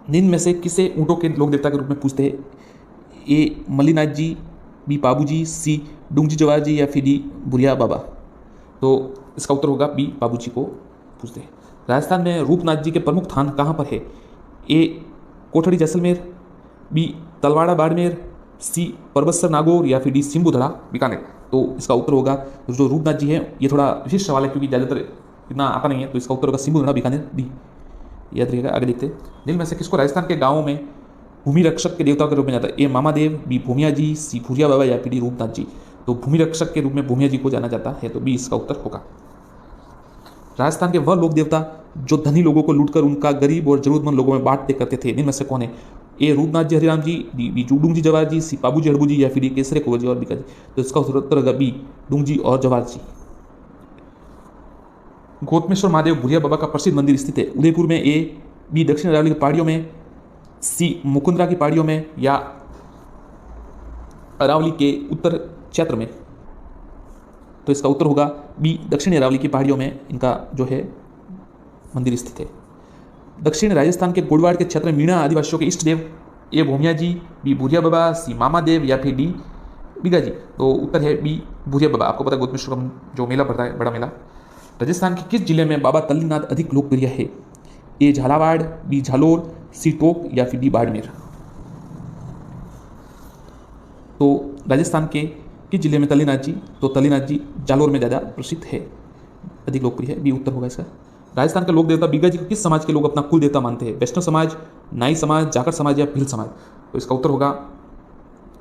निम्न में से किसे ऊंटों के लोक देवता के रूप में पूछते हैं? ए मल्लिनाथ जी, बी पाबू जी, सी डूंगजी जवार जी या फिर डी बुरिया बाबा। तो इसका उत्तर होगा बी पाबू जी को पूछते हैं। राजस्थान में रूपनाथ जी के प्रमुख स्थान कहाँ पर है? ए कोठड़ी जैसलमेर, बी तलवाड़ा बाड़मेर, सी परबतसर नागौर या फिर डी सिंबुधड़ा बीकानेर। तो इसका उत्तर होगा, जो रूपनाथ जी हैं, ये थोड़ा विशिष्ट सवाल है क्योंकि ज़्यादातर इतना आता नहीं है, तो इसका उत्तर होगा सिंबुधड़ा बीकानेर, डी। याद रखिएगा। आगे देखते हैं। निम्न में से किसको राजस्थान के गांवों में भूमि रक्षक के देवता के रूप में जाता है? ए मामादेव, बी भूमिया जी, सी भूरिया बाबा या फिर डी रूपनाथ जी। तो भूमि रक्षक के रूप में भूमिया जी को जाना जाता है, तो बी इसका उत्तर होगा। राजस्थान के वह लोक देवता जो धनी लोगों को लूटकर उनका गरीब और जरूरतमंद लोगों में बांटते करते थे, निम्न में से कौन है? ए रूपनाथ जी हरिराम जी, बी डूंगजी जवाहर जी, सी पाबू जी हड़बू जी या फिर डी केसरे कुंवर जी और बीका जी। तो इसका उत्तर होगा बी डूंगजी और जवाहर जी। गौतमेश्वर महादेव भूरिया बाबा का प्रसिद्ध मंदिर स्थित है? उदयपुर में, ए बी दक्षिण अरावली की पहाड़ियों में, सी मुकुंदरा की पहाड़ियों में या अरावली के उत्तर क्षेत्र में। तो इसका उत्तर होगा बी दक्षिण अरावली की पहाड़ियों में इनका जो है मंदिर स्थित है। दक्षिण राजस्थान के गोडवाड़ के क्षेत्र में मीणा आदिवासियों के इष्ट देव? ए भूमिया जी, बी भूरिया बाबा, सी मामा देव या फिर डी बीगा जी। तो उत्तर है बी भूरिया बाबा। आपको पता है गौतमेश्वर का जो मेला पड़ता है, बड़ा मेला। राजस्थान के किस जिले में बाबा तल्लीनाथ अधिक लोकप्रिय है? ए झालावाड़, बी झालोर, सी टोंक या फिर डी बाड़मेर। तो राजस्थान के किस जिले में तल्लीनाथ जी? तो तल्लीनाथ जी जालोर में ज़्यादा प्रसिद्ध है, अधिक लोकप्रिय है, बी उत्तर होगा इसका। राजस्थान के लोक देवता बीगा जी को किस समाज के लोग अपना कुल देवता मानते हैं? वैष्णव समाज, नाई समाज, जाकर समाज या भील समाज। तो इसका उत्तर होगा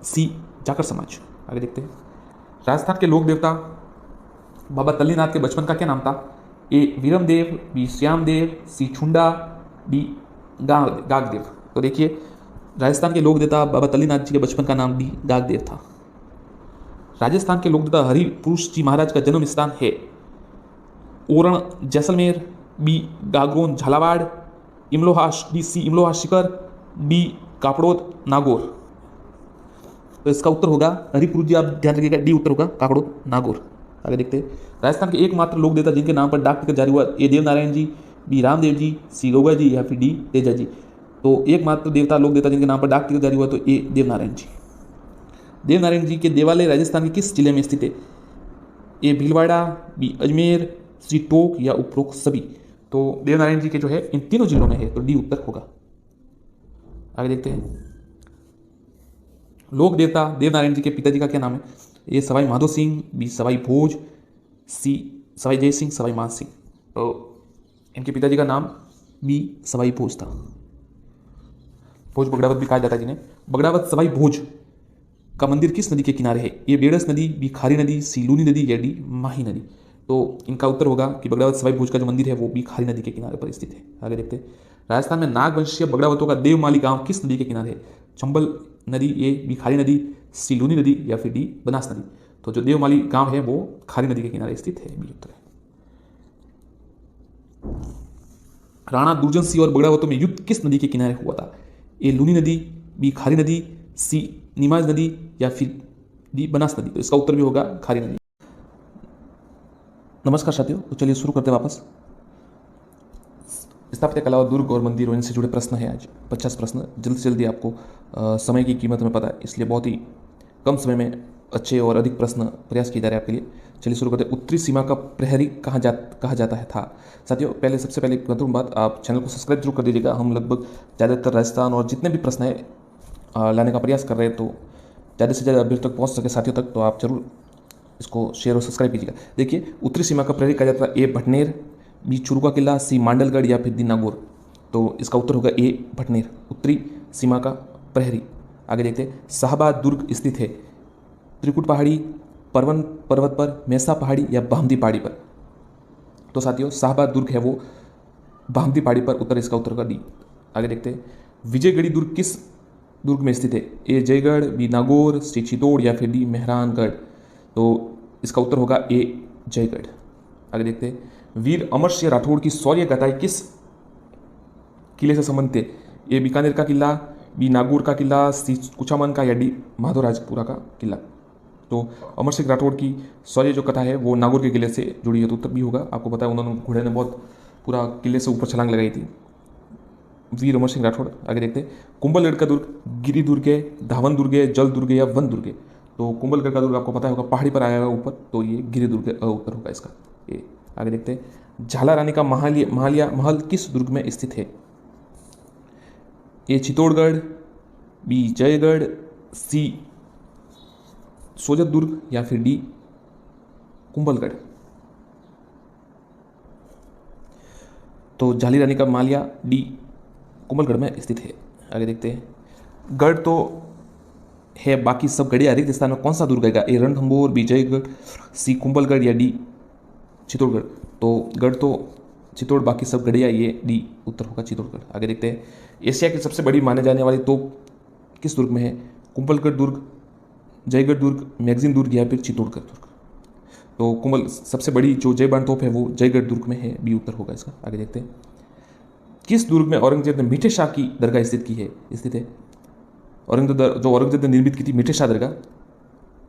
सी जाकर समाज। आगे देखते हैं। राजस्थान के लोक देवता बाबा तल्लीनाथ के बचपन का क्या नाम था? ए वीरमदेव, बी श्यामदेव, सी छुंडा, डी गागदेव। तो देखिए राजस्थान के लोक देवता बाबा तल्लीनाथ जी के बचपन का नाम डी गागदेव था। राजस्थान के लोक देवता हरि पुरुष जी महाराज का जन्म स्थान है? Oran Jaisalmer, B Gagron Jhalawar, Imloha, D C Imloha Sikar, D Kapdod Nagaur. तो इसका उत्तर होगा हरिपुर जी, आप ध्यान रखिएगा, डी उत्तर होगा काकड़ोद नागौर। आगे देखते हैं। राजस्थान के एकमात्र लोक देवता जिनके नाम पर डाक टिकट जारी हुआ, ए देवनारायण जी, बी रामदेव जी, सी गौगा जी या फिर डी तेजा जी। तो एकमात्र देवता लोक देवता जिनके नाम पर डाक टिकट जारी हुआ तो ए देवनारायण जी। देवनारायण जी के देवालय राजस्थान के किस जिले में स्थित है? ए भीलवाड़ा, बी अजमेर, सी टोंक या उपरोक्त सभी। तो देवनारायण जी के जो है इन तीनों जिलों में है, तो डी उत्तर होगा। आगे देखते हैं। लोक देवता देवनारायण जी के पिताजी का क्या नाम है? ए सवाई माधो सिंह, बी सवाई भोज, सी सवाई जय सिंह, सवाई मान सिंह। तो इनके पिताजी का नाम बी सवाई भोज था। भोज बगड़ावत भी कहा जाता है जिन्हें। बगड़ावत सवाई भोज का मंदिर किस नदी के किनारे है? ए बेड़स नदी, बी खारी नदी, सी लूनी नदी या डी माही नदी। तो इनका उत्तर होगा कि बगड़ावत सवाई भोज का जो मंदिर है वो भी खारी नदी के किनारे पर स्थित है। आगे देखते हैं। राजस्थान में नागवंशीय बगड़ावतों का देवमाली गांव किस नदी के किनारे है? चंबल नदी, ए बी खारी नदी, सी लूनी नदी या फिर डी बनास नदी। तो जो देवमाली गांव है वो खारी नदी के किनारे स्थित है, बी उत्तर है। राणा दुर्जन सिंह और बगड़ावतों में युद्ध किस नदी के किनारे हुआ था? ए लूनी नदी, बी खारी नदी, सी नीमाज नदी या फिर डी बनास नदी। तो इसका उत्तर भी होगा खारी नदी। नमस्कार साथियों, तो चलिए शुरू करते हैं वापस। स्थापत्य कला और दुर्ग और मंदिर और इनसे जुड़े प्रश्न है आज 50 प्रश्न। जल्द से जल्दी आपको समय की कीमत में पता है, इसलिए बहुत ही कम समय में अच्छे और अधिक प्रश्न प्रयास किए जा रहे हैं आपके लिए। चलिए शुरू करते हैं। उत्तरी सीमा का प्रहरी कहा जाता है था। साथियों पहले सबसे पहले महत्वपूर्ण बात, आप चैनल को सब्सक्राइब जरूर कर दीजिएगा। हम लगभग ज़्यादातर राजस्थान और जितने भी प्रश्न है लाने का प्रयास कर रहे हैं, तो ज़्यादा से ज़्यादा अभ्यर्थी तक पहुँच सके साथियों तक, तो आप जरूर इसको शेयर और सब्सक्राइब कीजिएगा। देखिए, उत्तरी सीमा का प्रहरी कहा जाता है ए भटनेर, बी चुरू का किला, सी मांडलगढ़ या फिर दी नागौर। तो इसका उत्तर होगा ए भटनेर, उत्तरी सीमा का प्रहरी। आगे देखते हैं। शाहबाद दुर्ग स्थित है त्रिकुट पहाड़ी, परवन पर्वत पर, मेसा पहाड़ी या बामदी पहाड़ी पर। तो साथियों शाहबाद दुर्ग है वो बामदी पहाड़ी पर, उत्तर इसका उत्तर होगा डी। आगे देखते हैं। विजयगढ़ी दुर्ग किस दुर्ग में स्थित है? ए जयगढ़, बी नागौर, सी चित्तौड़ या फिर डी मेहरानगढ़। तो इसका उत्तर होगा ए जयगढ़। आगे देखते हैं। वीर अमर सिंह राठौड़ की शौर्य गाथाएं किस किले से संबंधित है? ए बीकानेर का किला, बी नागौर का किला, सी कुचामन का या डी माधोराजपुरा का किला। तो अमर सिंह राठौड़ की शौर्य जो कथा है वो नागौर के किले से जुड़ी है, तो उत्तर भी होगा। आपको पता है उन्होंने घोड़े ने बहुत पूरा किले से ऊपर छलांग लगाई थी, वीर अमर सिंह राठौड़। आगे देखते हैं। कुंभलगढ़ का दुर्ग गिरी दुर्ग है, धावन दुर्ग है, जल दुर्ग या वन दुर्ग है। तो कुंभलगढ़ का दुर्ग आपको पता होगा पहाड़ी पर आया हुआ ऊपर, तो ये गिरी दुर्ग उत्तर होगा इसका ये। आगे देखते हैं। झाला रानी का महालिया महल किस दुर्ग में स्थित है? ए चित्तौड़गढ़, बी जयगढ़, सी सोजत दुर्ग या फिर डी कुंभलगढ़। तो झाली रानी का मालिया डी कुंभलगढ़ में स्थित है। आगे देखते हैं। गढ़ तो है, बाकी सब गढ़िया रिक्त स्थान में कौन सा दुर्ग आएगा? ए रणथंभौर, बी जयगढ़, सी कुंभलगढ़ या डी चित्तौड़गढ़। तो गढ़ तो चित्तौड़, बाकी सब गढ़िया, ये डी उत्तर होगा चित्तौड़गढ़। आगे देखते हैं। एशिया की सबसे बड़ी माने जाने वाली तोप किस दुर्ग में है? कुंभलगढ़ दुर्ग, जयगढ़ दुर्ग, मैगजीन दुर्ग या फिर चित्तौड़गढ़ दुर्ग। तो सबसे बड़ी जो जयबान तोप है वो जयगढ़ दुर्ग में है, बी उत्तर होगा इसका। आगे देखते हैं। किस दुर्ग में औरंगजेब ने मीठे शाह की दरगाह स्थित है? औरंगजेब ने निर्मित की थी मीठे शाह दरगाह,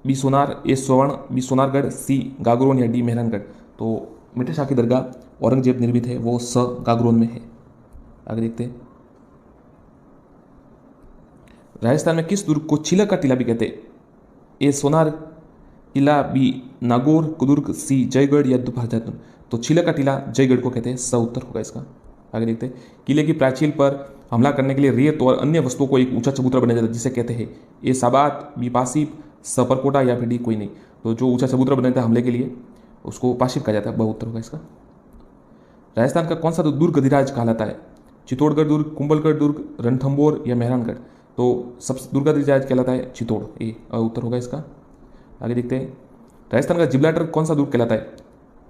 बी सोनार, ए स्वर्ण, बी सोनारगढ़, सी गागरोन या डी मेहरानगढ़। तो मीठे शाह की दरगाह औरंगजेब निर्मित है वो स गागरोन में है। आगे देखते हैं। राजस्थान में किस दुर्ग को चिलक का टीला भी कहते हैं? ए सोनार किला, बी नागौर दुर्ग, सी जयगढ़ या दुर्ग। तो चिलक का टीला जयगढ़ को कहते हैं, स उत्तर होगा इसका। आगे देखते हैं। किले की प्राचीर पर हमला करने के लिए रेत और अन्य वस्तुओं को एक ऊंचा चबूतरा बनाया जाता है जिसे कहते हैं? ए साबात, बी पासीप, सपरकोटा या फिर डी कोई नहीं। तो जो ऊंचा चबूतरा बनाया था हमले के लिए उसको पाशिप कहा जाता है, उत्तर होगा इसका। राजस्थान का कौन सा दुर्ग अधिराज कहलाता है? चित्तौड़गढ़ दुर्ग, कुंभलगढ़ दुर्ग, रणथंभौर या मेहरानगढ़। तो सब दुर्ग अधिराज कहलाता है चित्तौड़, ए उत्तर होगा इसका। आगे देखते हैं। राजस्थान का जिब्राल्टर कौन सा दुर्ग कहलाता है?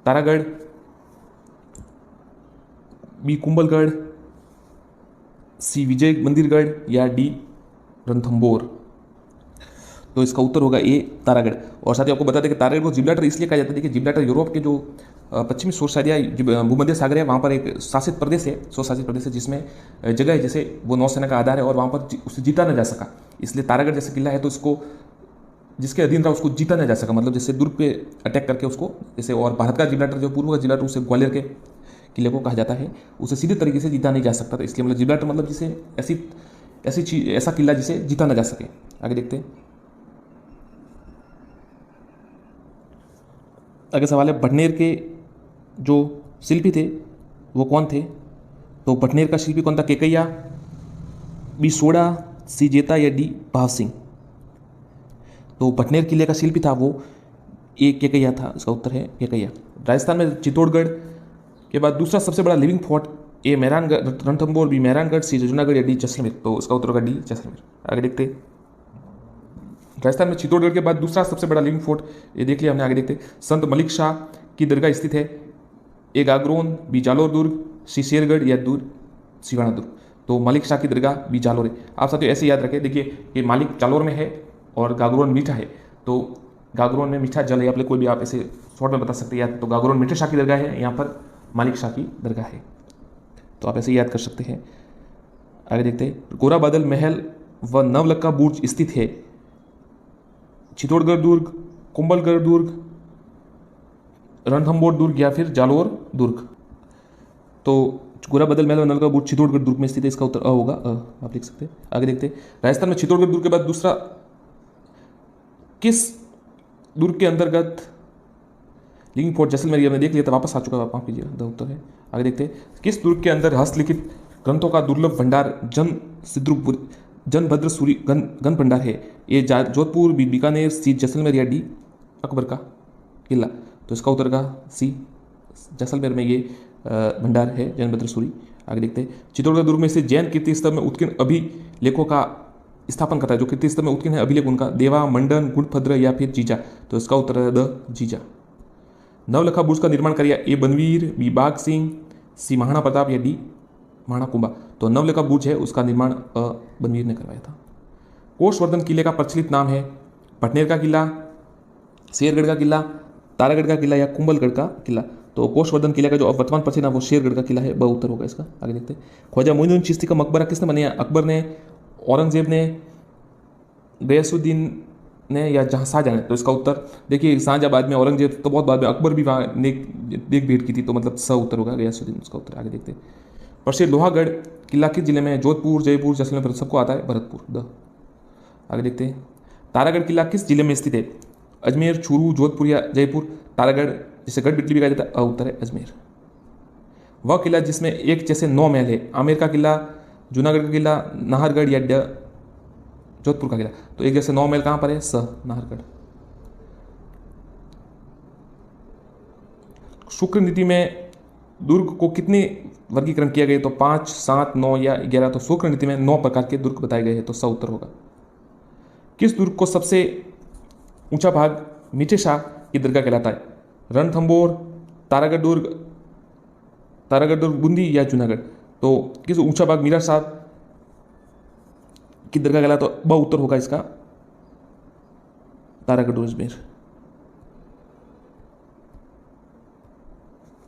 तारागढ़, बी कुंभलगढ़, सी विजय मंदिरगढ़ या डी रणथंभौर। तो इसका उत्तर होगा ए तारागढ़। और साथ ही आपको बता दें कि तारागढ़ को जिब्राल्टर इसलिए कहा जाता है कि जिब्राल्टर यूरोप के जो पश्चिमी शोर या भूमध्य सागर है वहाँ पर एक शासित प्रदेश है, स्वशासित प्रदेश है, जिसमें जगह है जैसे वो नौसेना का आधार है और वहाँ पर उसे जीता न जा सका, इसलिए तारागढ़ जैसे किला है तो इसको जिसके अधीन रहा उसको जीता नहीं जा सका, मतलब जैसे दुर्ग पे अटैक करके उसको, जैसे और भारत का जिब्राल्टर जो पूर्व का जिब्राल्टर उसे ग्वालियर के किले को कहा जाता है, उसे सीधे तरीके से जीता नहीं जा सकता था, इसलिए मतलब जिब्राल्टर मतलब जिसे ऐसी ऐसी चीज, ऐसा किला जिसे जीता ना जा सके। आगे देखते हैं। आगे सवाल है, भटनेर के जो शिल्पी थे वो कौन थे? तो भटनेर का शिल्पी कौन था? केकैया, बी सोडा, सी जेता या डी भाव सिंह? तो भटनेर किले का शिल्पी था वो ए केकैया था, इसका उत्तर है केकैया। राजस्थान में चित्तौड़गढ़ के बाद दूसरा सबसे बड़ा लिविंग फोर्ट, ए मेहरानगढ़ रणथंभौर, बी मेहरानगढ़, सी जूनागढ़ या डी जैसलमेर? तो इसका उत्तर होगा डी जैसलमेर। आगे देखते हैं। राजस्थान में चित्तौड़गढ़ के बाद दूसरा सबसे बड़ा लिविंग फोर्ट, ये देख लिया हमने। आगे देखते हैं। संत मलिक शाह की दरगाह स्थित है, ए गागरोन, बी जालोर दुर्ग, सी शेरगढ़ या दूर सिवाना दुर्ग? तो मलिक शाह की दरगाह बी जालोर है। आप साथियों ऐसे याद रखें, देखिए ये मालिक जालोर में है और गागरोन मीठा है, तो गागरोन में मीठा जल है, आप कोई भी आप ऐसे शॉर्ट में बता सकते हैं याद। तो गागरोन मीठे शाह की दरगाह है, यहाँ पर मालिक शाह की दरगाह है, तो आप ऐसे याद कर सकते हैं। आगे देखते हैं। गोरा बादल महल व नवलखा बुर्ज स्थित है, चित्तौड़गढ़ दुर्ग, कुंभलगढ़ दुर्ग, रणथंभौर दुर्ग या फिर जालोर दुर्ग? तो गोरा बदल महल और नवलखा बुर्ज चित्तौड़गढ़ दुर्ग में स्थित है, इसका उत्तर अ होगा, आप लिख सकते हैं। आगे देखते हैं। राजस्थान में चित्तौड़गढ़ दुर्ग के बाद दूसरा किस दुर्ग के अंतर्गत लिविंग फोर्ट? जैसलमेर हमने देख लिया था, वापस आ चुका है, माफ कीजिएगा, द उत्तर है। आगे देखते हैं। किस दुर्ग के अंदर हस्तलिखित ग्रंथों का दुर्लभ भंडार जनभद्र सूरी गन भंडार है? ये जोधपुर, बी बीकानेर, सी जैसलमेर या डी अकबर का किला? तो इसका उत्तर का सी जैसलमेर में ये भंडार है जनभद्र सूरी। आगे देखते हैं। चित्तौड़गढ़ दुर्ग में से जैन कीर्ति स्तंभ में उत्कीर्ण अभिलेखों का स्थापन करता है, जो कीर्ति स्तंभ में उत्कीर्ण है अभिलेख उनका, देवा, मंडन, गुणभद्र या फिर जीजा? तो इसका उत्तर है द जीजा। नवलखा बुर्ज का निर्माण किया, ए बनवीर, बी बाग सिंह, सी महाराणा प्रताप या डी महाराणा कुंभा? तो नवलखा बुर्ज है उसका निर्माण बनवीर ने करवाया था। कोषवर्धन किले का प्रचलित नाम है, भटनेर का किला, शेरगढ़ का किला, तारागढ़ का किला या कुंभलगढ़ का किला? तो कोषवर्धन किले का जो वर्तमान प्रचलित नाम वो शेरगढ़ का किला है, ब उत्तर होगा इसका। आगे देखते हैं। ख्वाजा मोइनुद्दीन चिश्ती का मकबरा किसने बनाया? अकबर ने, औरंगजेब ने, गयासुद्दीन ने या शाहजहां ने? तो इसका उत्तर देखिए शाहजहां में, औरंगजेब तो बहुत बाद में, अकबर भी वहाँ ने देख भेंट की थी, तो मतलब स उत्तर होगा गयासुद्दीन उसका उत्तर। आगे देखते हैं। प्रसिद्ध लोहागढ़ किला किस जिले में है? जोधपुर, जयपुर, जैसलमेर? सबको आता है भरतपुर, द। आगे देखते हैं। तारागढ़ किला किस जिले में स्थित है? अजमेर, चूरू, जोधपुर या जयपुर? तारागढ़ जिसे गढ़ बिटली भी कहा जाता है, उत्तर है अजमेर। वह किला जिसमें एक जैसे 9 महल है, आमेर का किला, जूनागढ़ का किला, नाहरगढ़ या जोधपुर का किला? तो एक जैसे 9 महल कहां पर है? स नाहरगढ़। शुक्र नीति में दुर्ग को कितने वर्गीकरण किया गया? तो 5, 7, 9 या 11? तो शुक्र नीति में 9 प्रकार के दुर्ग बताए गए हैं, तो स उत्तर होगा। किस दुर्ग को सबसे ऊंचा भाग मीठे शाह की दरगाह कहलाता है? रणथंभौर, तारागढ़ दुर्ग, बूंदी या जूनागढ़? तो किस ऊंचा भाग मीरा शाह की दरगाह कहलाता है? तो ब उत्तर होगा इसका, तारागढ़ दुर्ग अजमेर।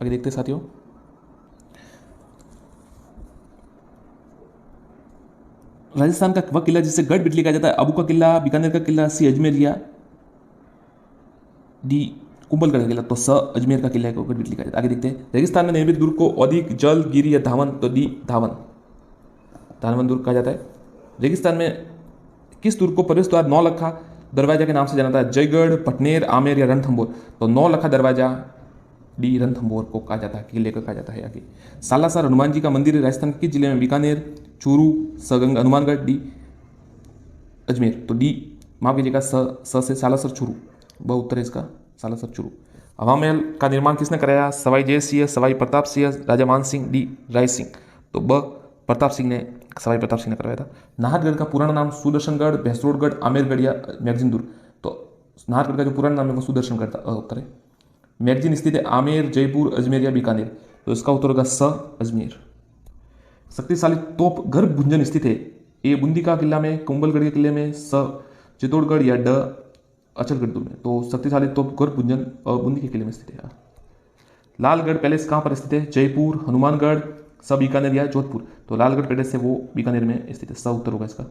आगे देखते हैं साथियों। राजस्थान का वह किला जिसे गढ़ बिटली कहा जाता है, अबू का किला, बीकानेर का किला, सी अजमेर या डी कुंभलगढ़ का किला? तो स अजमेर का किला को गढ़ बिटली कहा जाता है। आगे देखते हैं। रेगिस्तान में निर्मित दुर्ग को अधिक जल, गिरी या धावन? तो डी धावन दुर्ग कहा जाता है। रेगिस्तान में किस दुर्ग को प्रवेश द्वार 9 लखा दरवाजा के नाम से जाना जाता है? जयगढ़, भटनेर, आमेर या रणथंभौर? तो 9 लखा दरवाजा डी रणथंभौर को कहा जाता है, किले को कहा जाता है। आगे सालासर हनुमान जी का मंदिर राजस्थान के किस जिले में? बीकानेर, चूरू, सगंग, हनुमानगढ़, डी अजमेर? तो डी माफ कीजिएगा, स से सालासर चूरू, वह उत्तर है इसका, सालासर चूरू। हवा महल का निर्माण किसने कराया? सवाई जय सिंह, सवाई प्रताप सिंह, राजा मान सिंह, डी राय सिंह? तो ब सवाई प्रताप सिंह ने करवाया था। नाहरगढ़ का पुराना नाम सुदर्शनगढ़, भैंसरोडगढ़, आमेरगढ़ या मैगजीन दुर्ग? तो नाहरगढ़ का जो पुराना नाम है वो सुदर्शनगढ़ था, उत्तर है। मैगजीन स्थित है आमेर, जयपुर, अजमेर या बीकानेर? तो इसका उत्तर होगा स अजमेर। शक्तिशाली तोप घर भुंजन स्थित है, ए बूंदी का किला में, कुंभलगढ़ के किले में, स चित्तौड़गढ़ या ड अचलगढ़ दुर्ग में? तो शक्तिशाली तोप घर भुंजन बूंदी के किले में स्थित है। लालगढ़ पैलेस कहाँ पर स्थित है? जयपुर, हनुमानगढ़, सब बीकानेर या जोधपुर? तो लालगढ़ पैलेस है वो बीकानेर में स्थित है, स उत्तर होगा इसका।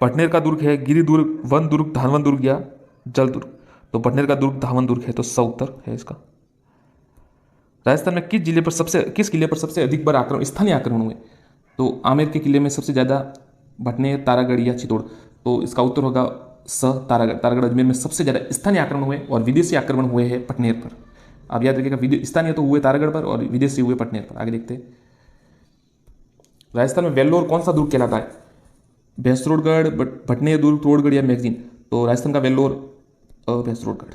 पटनेर का दुर्ग है गिरी दुर्ग, वन दुर्ग, धानवन दुर्ग या जल दुर्ग। तो पटनेर का दुर्ग धावन दुर्ग है, तो स उत्तर है इसका। राजस्थान में किस किले पर सबसे अधिक बार स्थानीय आक्रमण हुए? तो आमेर के किले में सबसे ज़्यादा, भटनेर, तारागढ़ या चित्तौड़। तो इसका उत्तर होगा स तारागढ़। तारागढ़ अजमेर में सबसे ज़्यादा स्थानीय आक्रमण हुए और विदेशी आक्रमण हुए हैं पटनेर पर। आप याद रखिएगा, स्थानीय तो हुए तारागढ़ पर और विदेशी हुए पटनेर पर। आगे देखते हैं, राजस्थान में वेल्लोर कौन सा दुर्ग कहलाता है? भैंसरोडगढ़, भटनेर दुर्ग, तोड़गढ़ या मैगजीन। तो राजस्थान का वेल्लोर भैंसरोडगढ़।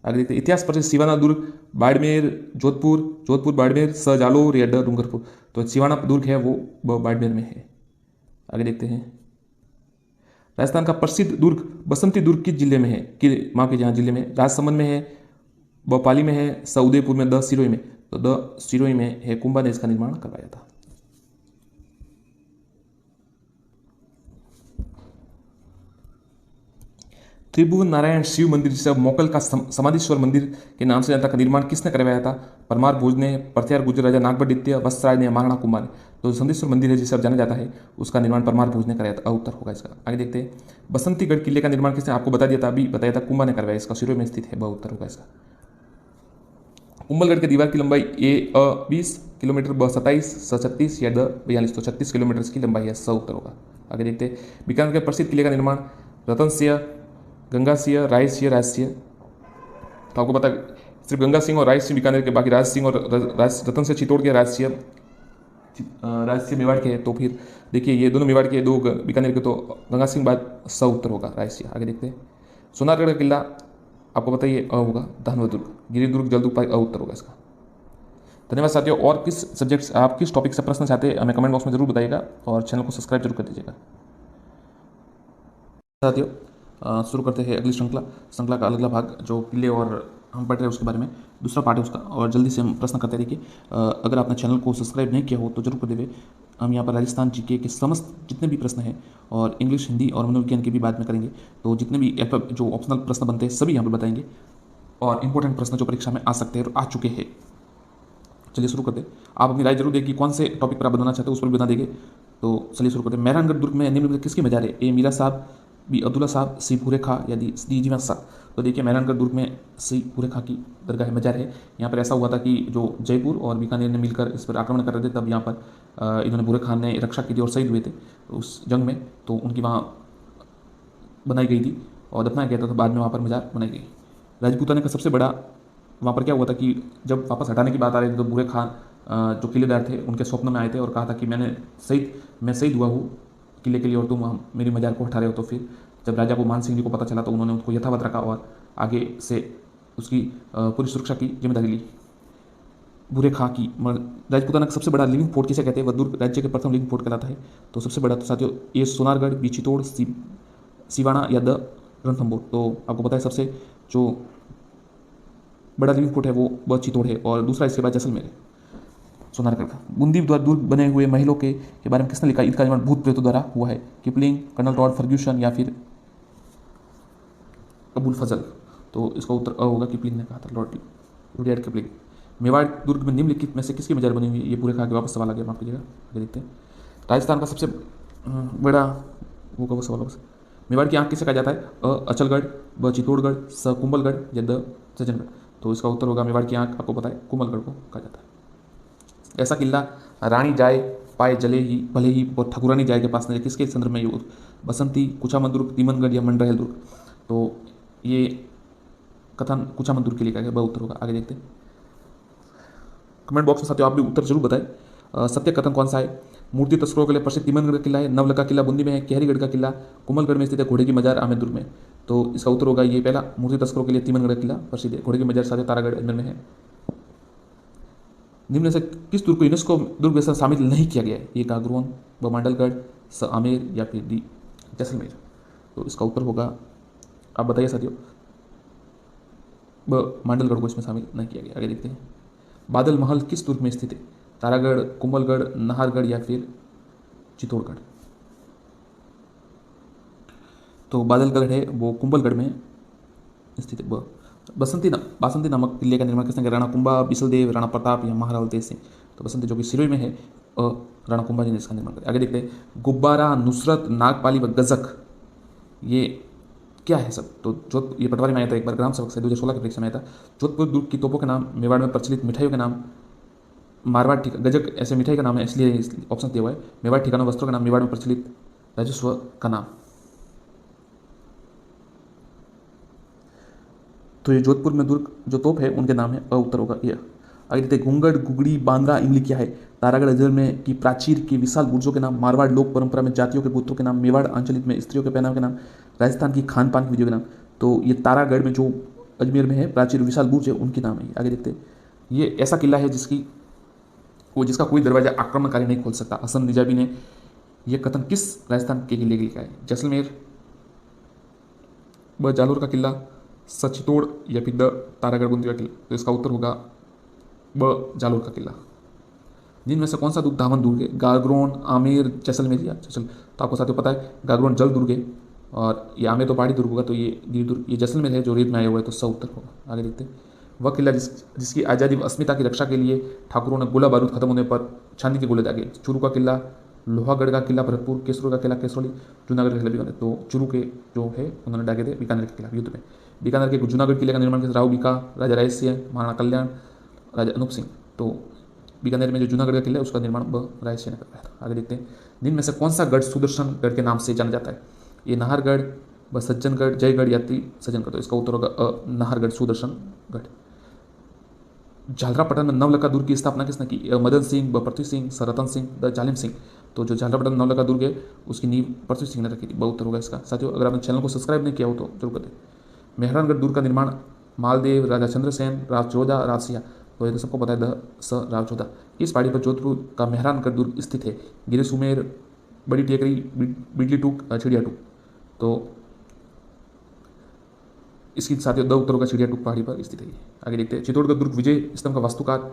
आगे देखते हैं, इतिहास पर सिवाना दुर्ग, बाड़मेर, जोधपुर बाड़मेर, स जालोर या ड डूंगरपुर। तो सिवाना दुर्ग है वो बाड़मेर में है। आगे देखते हैं, राजस्थान का प्रसिद्ध दुर्ग बसंती दुर्ग किस जिले में है? कि माँ के जहाँ जिले में, राजसमंद में है, ब पाली में है, स उदयपुर में, द सिरोही में। तो द सिरोही में है, कुंभा ने इसका निर्माण करवाया था। त्रिभुवन नारायण शिव मंदिर, जिसे अब मोकल का समाधीश्वर मंदिर के नाम से जानता, का निर्माण किसने करवाया था? परमार भोज ने, प्रत्यार गुर्जर राजा नागभट्ट, वत्सराज ने, महाराणा कुंभा ने। तो संदेश्वर मंदिर है जिसे अब जाना जाता है, उसका निर्माण परमार भोज ने कराया था। उत्तर होगा इसका। आगे देखते हैं, बसंतीगढ़ किले का निर्माण किसने? आपको बता दिया था, अभी बताया था, कुंभा ने करवाया। इसका सिरोही में स्थित है, उत्तर होगा इसका। कुंभलगढ़ की दीवार की लंबाई 20 किलोमीटर, ब 27, स 36 या द 42। तो 36 किलोमीटर की लंबाई है, स उत्तर होगा। आगे देखते हैं, बीकानेर के प्रसिद्ध किले का निर्माण रतन सिंह, गंगा सिंह, राय सिंह, राज सिंह। तो आपको पता सिर्फ गंगा सिंह और राय सिंह बीकानेर के, बाकी राज सिंह और रतन सिंह चित्तौड़ के, राज सिंह मेवाड़ के हैं। तो फिर देखिए, ये दोनों मेवाड़ के, दो बीकानेर के, तो गंगा सिंह बाद स उत्तर होगा, राय सिंह। आगे देखते हैं, सोनारगढ़ का किला आपको बताइए, अ होगा, धानवा दुर्ग, गिरी दुर्ग, जलदुर्ग, अ उत्तर होगा इसका। धन्यवाद साथियों। और किस सब्जेक्ट आप किस टॉपिक से प्रश्न चाहते हैं हमें कमेंट बॉक्स में जरूर बताइएगा और चैनल को सब्सक्राइब जरूर कर दीजिएगा साथियों। शुरू करते हैं अगली श्रृंखला का अगला भाग, जो किले और हम पढ़ रहे हैं उसके बारे में दूसरा पार्ट है उसका। और जल्दी से हम प्रश्न करते हैं। देखिए, अगर आपने चैनल को सब्सक्राइब नहीं किया हो तो जरूर कर देवे। हम यहाँ पर राजस्थान जीके के समस्त जितने भी प्रश्न हैं और इंग्लिश, हिंदी और मनोविज्ञान के भी बाद में करेंगे। तो जितने भी जो ऑप्शनल प्रश्न बनते हैं सभी यहाँ पर बताएंगे, और इंपॉर्टेंट प्रश्न जो परीक्षा में आ सकते हैं और आ चुके हैं। चलिए शुरू करते हैं। आप अपनी राय जरूर दें कि कौन से टॉपिक पर आप बनाना चाहते हो, उस पर भी बता देंगे। तो चलिए शुरू करते हैं। मेहरानगढ़ दुर्ग में निम्नलिखित किसकी मजार है? ए मीरा साहब, बी अब्दुल्ला साहब, सी भूरे खां या डी जीवन शाह। तो देखिए, मेहरानगढ़ दुर्ग में सी भूरे खां की दरगाह मजार है। यहाँ पर ऐसा हुआ था कि जो जयपुर और बीकानेर ने मिलकर इस पर आक्रमण कर रहे थे, तब यहाँ पर इन्होंने भूरे खान ने रक्षा की थी और शहीद हुए थे उस जंग में। तो उनकी वहाँ बनाई गई थी और दफनाया गया था, तो बाद में वहाँ पर मजार बनाई गई। राजपूताना का सबसे बड़ा वहाँ पर क्या हुआ था कि जब वापस हटाने की बात आ रही थी, तो भूरे खान जो किलेदार थे उनके स्वप्न में आए थे और कहा था कि मैं शहीद हुआ हूँ किले के लिए और तुम मेरी मजार को हटा रहे हो। तो फिर जब राजा को मान सिंह जी को पता चला तो उन्होंने उसको यथावत रखा और आगे से उसकी पूरी सुरक्षा की जिम्मेदारी ली। भूरे खां की राजपूताना का सबसे बड़ा लिविंग फोर्ट किसे कहते हैं? वह दुर्ग राज्य के प्रथम लिविंग फोर्ट कहलाता है। तो सबसे बड़ा तो साथियों ए सोनारगढ़, बी चित्तौड़, सिवाना या द रणथंभौर। तो आपको पता है सबसे जो बड़ा लिविंग फोर्ट है वो चित्तौड़ है और दूसरा इसके बाद जैसलमेर है, सोनारगढ़ का। बूंदी द्वारा दुर्ग बने हुए महलों के बारे में किसने लिखा? इनका निर्माण भूत प्रेतों द्वारा हुआ है। किपलिंग, कर्नल टॉड फर्ग्यूसन या फिर अबुल फजल। तो इसका उत्तर अ होगा, किपलिंग ने कहा था, रुडयार्ड किपलिंग। मेवाड़ दुर्ग में निम्नलिखित में से किसकी मजार बनी हुई है? ये पूरे खा के वापस सवाल आ गया, माफ कीजिएगा, आगे देखते हैं। राजस्थान का सबसे बड़ा वो का सवाल वापस। मेवाड़ की आँख किसे कहा जाता है? अ अचलगढ़, ब चित्तौड़गढ़, स कुंभलगढ़ या द सज्जनगढ़। तो इसका उत्तर होगा मेवाड़ की आँख, आपको पता है, कुंभलगढ़ को कहा जाता है। ऐसा किला रानी जाय पाए भले ही और ठकुरानी जाय के पास नहीं, किसके संदर्भ में ये? बसंती, कुचामन दुर्ग, तीमनगढ़ या मंडरहेल दुर्ग। तो ये कथन कुचामन दुर्ग के लिए कहा गया, उत्तर होगा। आगे देखते हैं। कमेंट बॉक्स में साथियों आप भी उत्तर जरूर बताएं। सत्य कथन कौन सा है? मूर्ति तस्करों के लिए प्रसिद्ध तीमनगढ़ का किला है, नवलखा किला बूंदी में है, केहरीगढ़ का किला कुमलगढ़ में स्थित है, घोड़े की मजार आमेर दुर्ग में। तो इसका उत्तर होगा ये पहला, मूर्ति तस्करों के लिए तीमनगढ़ का किला प्रसिद्ध है, घोड़े की मजार साथ तारागढ़ अजमेर में है। निम्न से किस दुर्ग को यूनेस्को दुर्ग में शामिल नहीं किया गया है? ये कागरुवन, ब मांडलगढ़, स आमेर या फिर डी जैसलमेर। तो इसका उत्तर होगा, आप बताइए साथियों, ब मांडलगढ़ को इसमें शामिल नहीं किया गया। आगे देखते हैं। बादल महल किस दुर्ग में स्थित है? तारागढ़, कुंभलगढ़, नाहरगढ़ या फिर चित्तौड़गढ़। तो बादलगढ़ है वो कुंभलगढ़ में स्थित है। बासंती नामक किले का निर्माण किसने किया? राणा कुंभा, बिसलदेव, राणा प्रताप या महाराज तेज सिंह। तो बसंती जो कि सिरोही में है, राणा कुंभा जी ने इसका निर्माण किया। आगे देखते हैं। गुब्बारा, नुसरत, नागपाली व गजक ये क्या है सब? तो जोधपुर, ये पटवारी में आया था एक बार ग्राम सभा से 2016 की परीक्षा में आया था। जोधपुर दुर्ग की तोपों के नाम, मेवाड़ में प्रचलित मिठाइयों के नाम, मारवाड़ ठीक गजक ऐसे मिठाई का नाम है, इसलिए ऑप्शन दिया हुआ है। मेवाड़ ठिकानों वस्त्रों का नाम, मेवाड़ में प्रचलित राजस्व का नाम। तो ये जोधपुर में दुर्ग जो तोप है उनके नाम है, उत्तर होगा ये। आगे देखते हैं, घूंगड़, गुगड़ी, बांद्रा, इमली क्या है? तारागढ़ अजमेर में की प्राचीर की विशाल बुर्जों के नाम, मारवाड़ लोक परंपरा में जातियों के गोत्रों के नाम, मेवाड़ आंचलिक में स्त्रियों के पहनावे के नाम, राजस्थान की खान पान की विधियों के नाम। तो ये तारागढ़ में जो अजमेर में है प्राचीर विशाल बुर्ज है उनकी नाम है। आगे देखते हैं, ये ऐसा किला है जिसका कोई दरवाजा आक्रमणकारी नहीं खोल सकता। हसन निजामी ने यह कथन किस राजस्थान के किले के लिखा है? जैसलमेर, ब जालोर का किला, स चित्तौड़ या फिर द तारागढ़ बूंदी का किला? तो इसका उत्तर होगा ब जालोर का किला। जिनमें से कौन सा दुर्ग धावन दुर्ग है? गागरोन, आमेर, जैसलमेर या जैसल? तो आपको साथियों पता है गागरोन जल दुर्ग है, और ये आमेर तो पहाड़ी दुर्ग होगा, तो ये गिरी दुर्ग, ये जैसलमेर है जो रेत में आया हुआ है, तो स उत्तर होगा। आगे देखते हैं, वह किला जिसकी आज़ादी व अस्मिता की रक्षा के लिए ठाकुरों ने गोला बारूद खत्म होने पर चांदी के गोले दागे। चूरू का किला, लोहागढ़ का किला भरतपुर, केसरो का किला केसरौली, जूनागढ़ का किला बीकानेर। तो चूरू के जो है उन्होंने दागे थे बीकानेर के खिलाफ युद्ध में। बीकानेर के जूनागढ़ किले का निर्माण किया राव बीका, राजा राय सिंह, महाराणा कल्याण, राजा अनूप सिंह। तो बीकानेर में जो जूनागढ़ का किला है उसका निर्माण ब राय सिंह ने करवाया था। आगे देखते हैं, जिनमें से कौन सा गढ़ सुदर्शनगढ़ के नाम से जाना जाता है? ये नाहरगढ़, ब सज्जनगढ़, जयगढ़ या सज्जनगढ़? तो इसका उत्तर होगा नाहरगढ़ सुदर्शनगढ़। झालरापटन में नवलखा दुर्ग की स्थापना किसने की? मदन सिंह, ब पृथ्वी सिंह, स रतन सिंह, द जालिम सिंह। तो जो झालरापटन में नवलखा दुर्ग है उसकी नींव पृथ्वी सिंह ने रखी थी, ब उत्तर होगा इसका। साथियों अगर आपने चैनल को सब्सक्राइब नहीं किया हो तो जरूर कर दें। मेहरानगढ़ दुर्ग का निर्माण मालदेव, राजा चंद्रसेन, राजचोदा, राजसिया। तो ये तो सबको पता है, द स राजचोदा। इस पहाड़ी पर जोधपुर का मेहरानगढ़ दुर्ग स्थित है? गिरी सुमेर, बड़ी टेकरी, बिडली टूक, चिड़िया टूक? तो इसकी साथियों द उत्तर होगा, चिड़िया टूक पहाड़ी पर स्थित है। आगे देखते हैं, चित्तौड़गढ़ दुर्ग विजय स्तंभ का वास्तुकार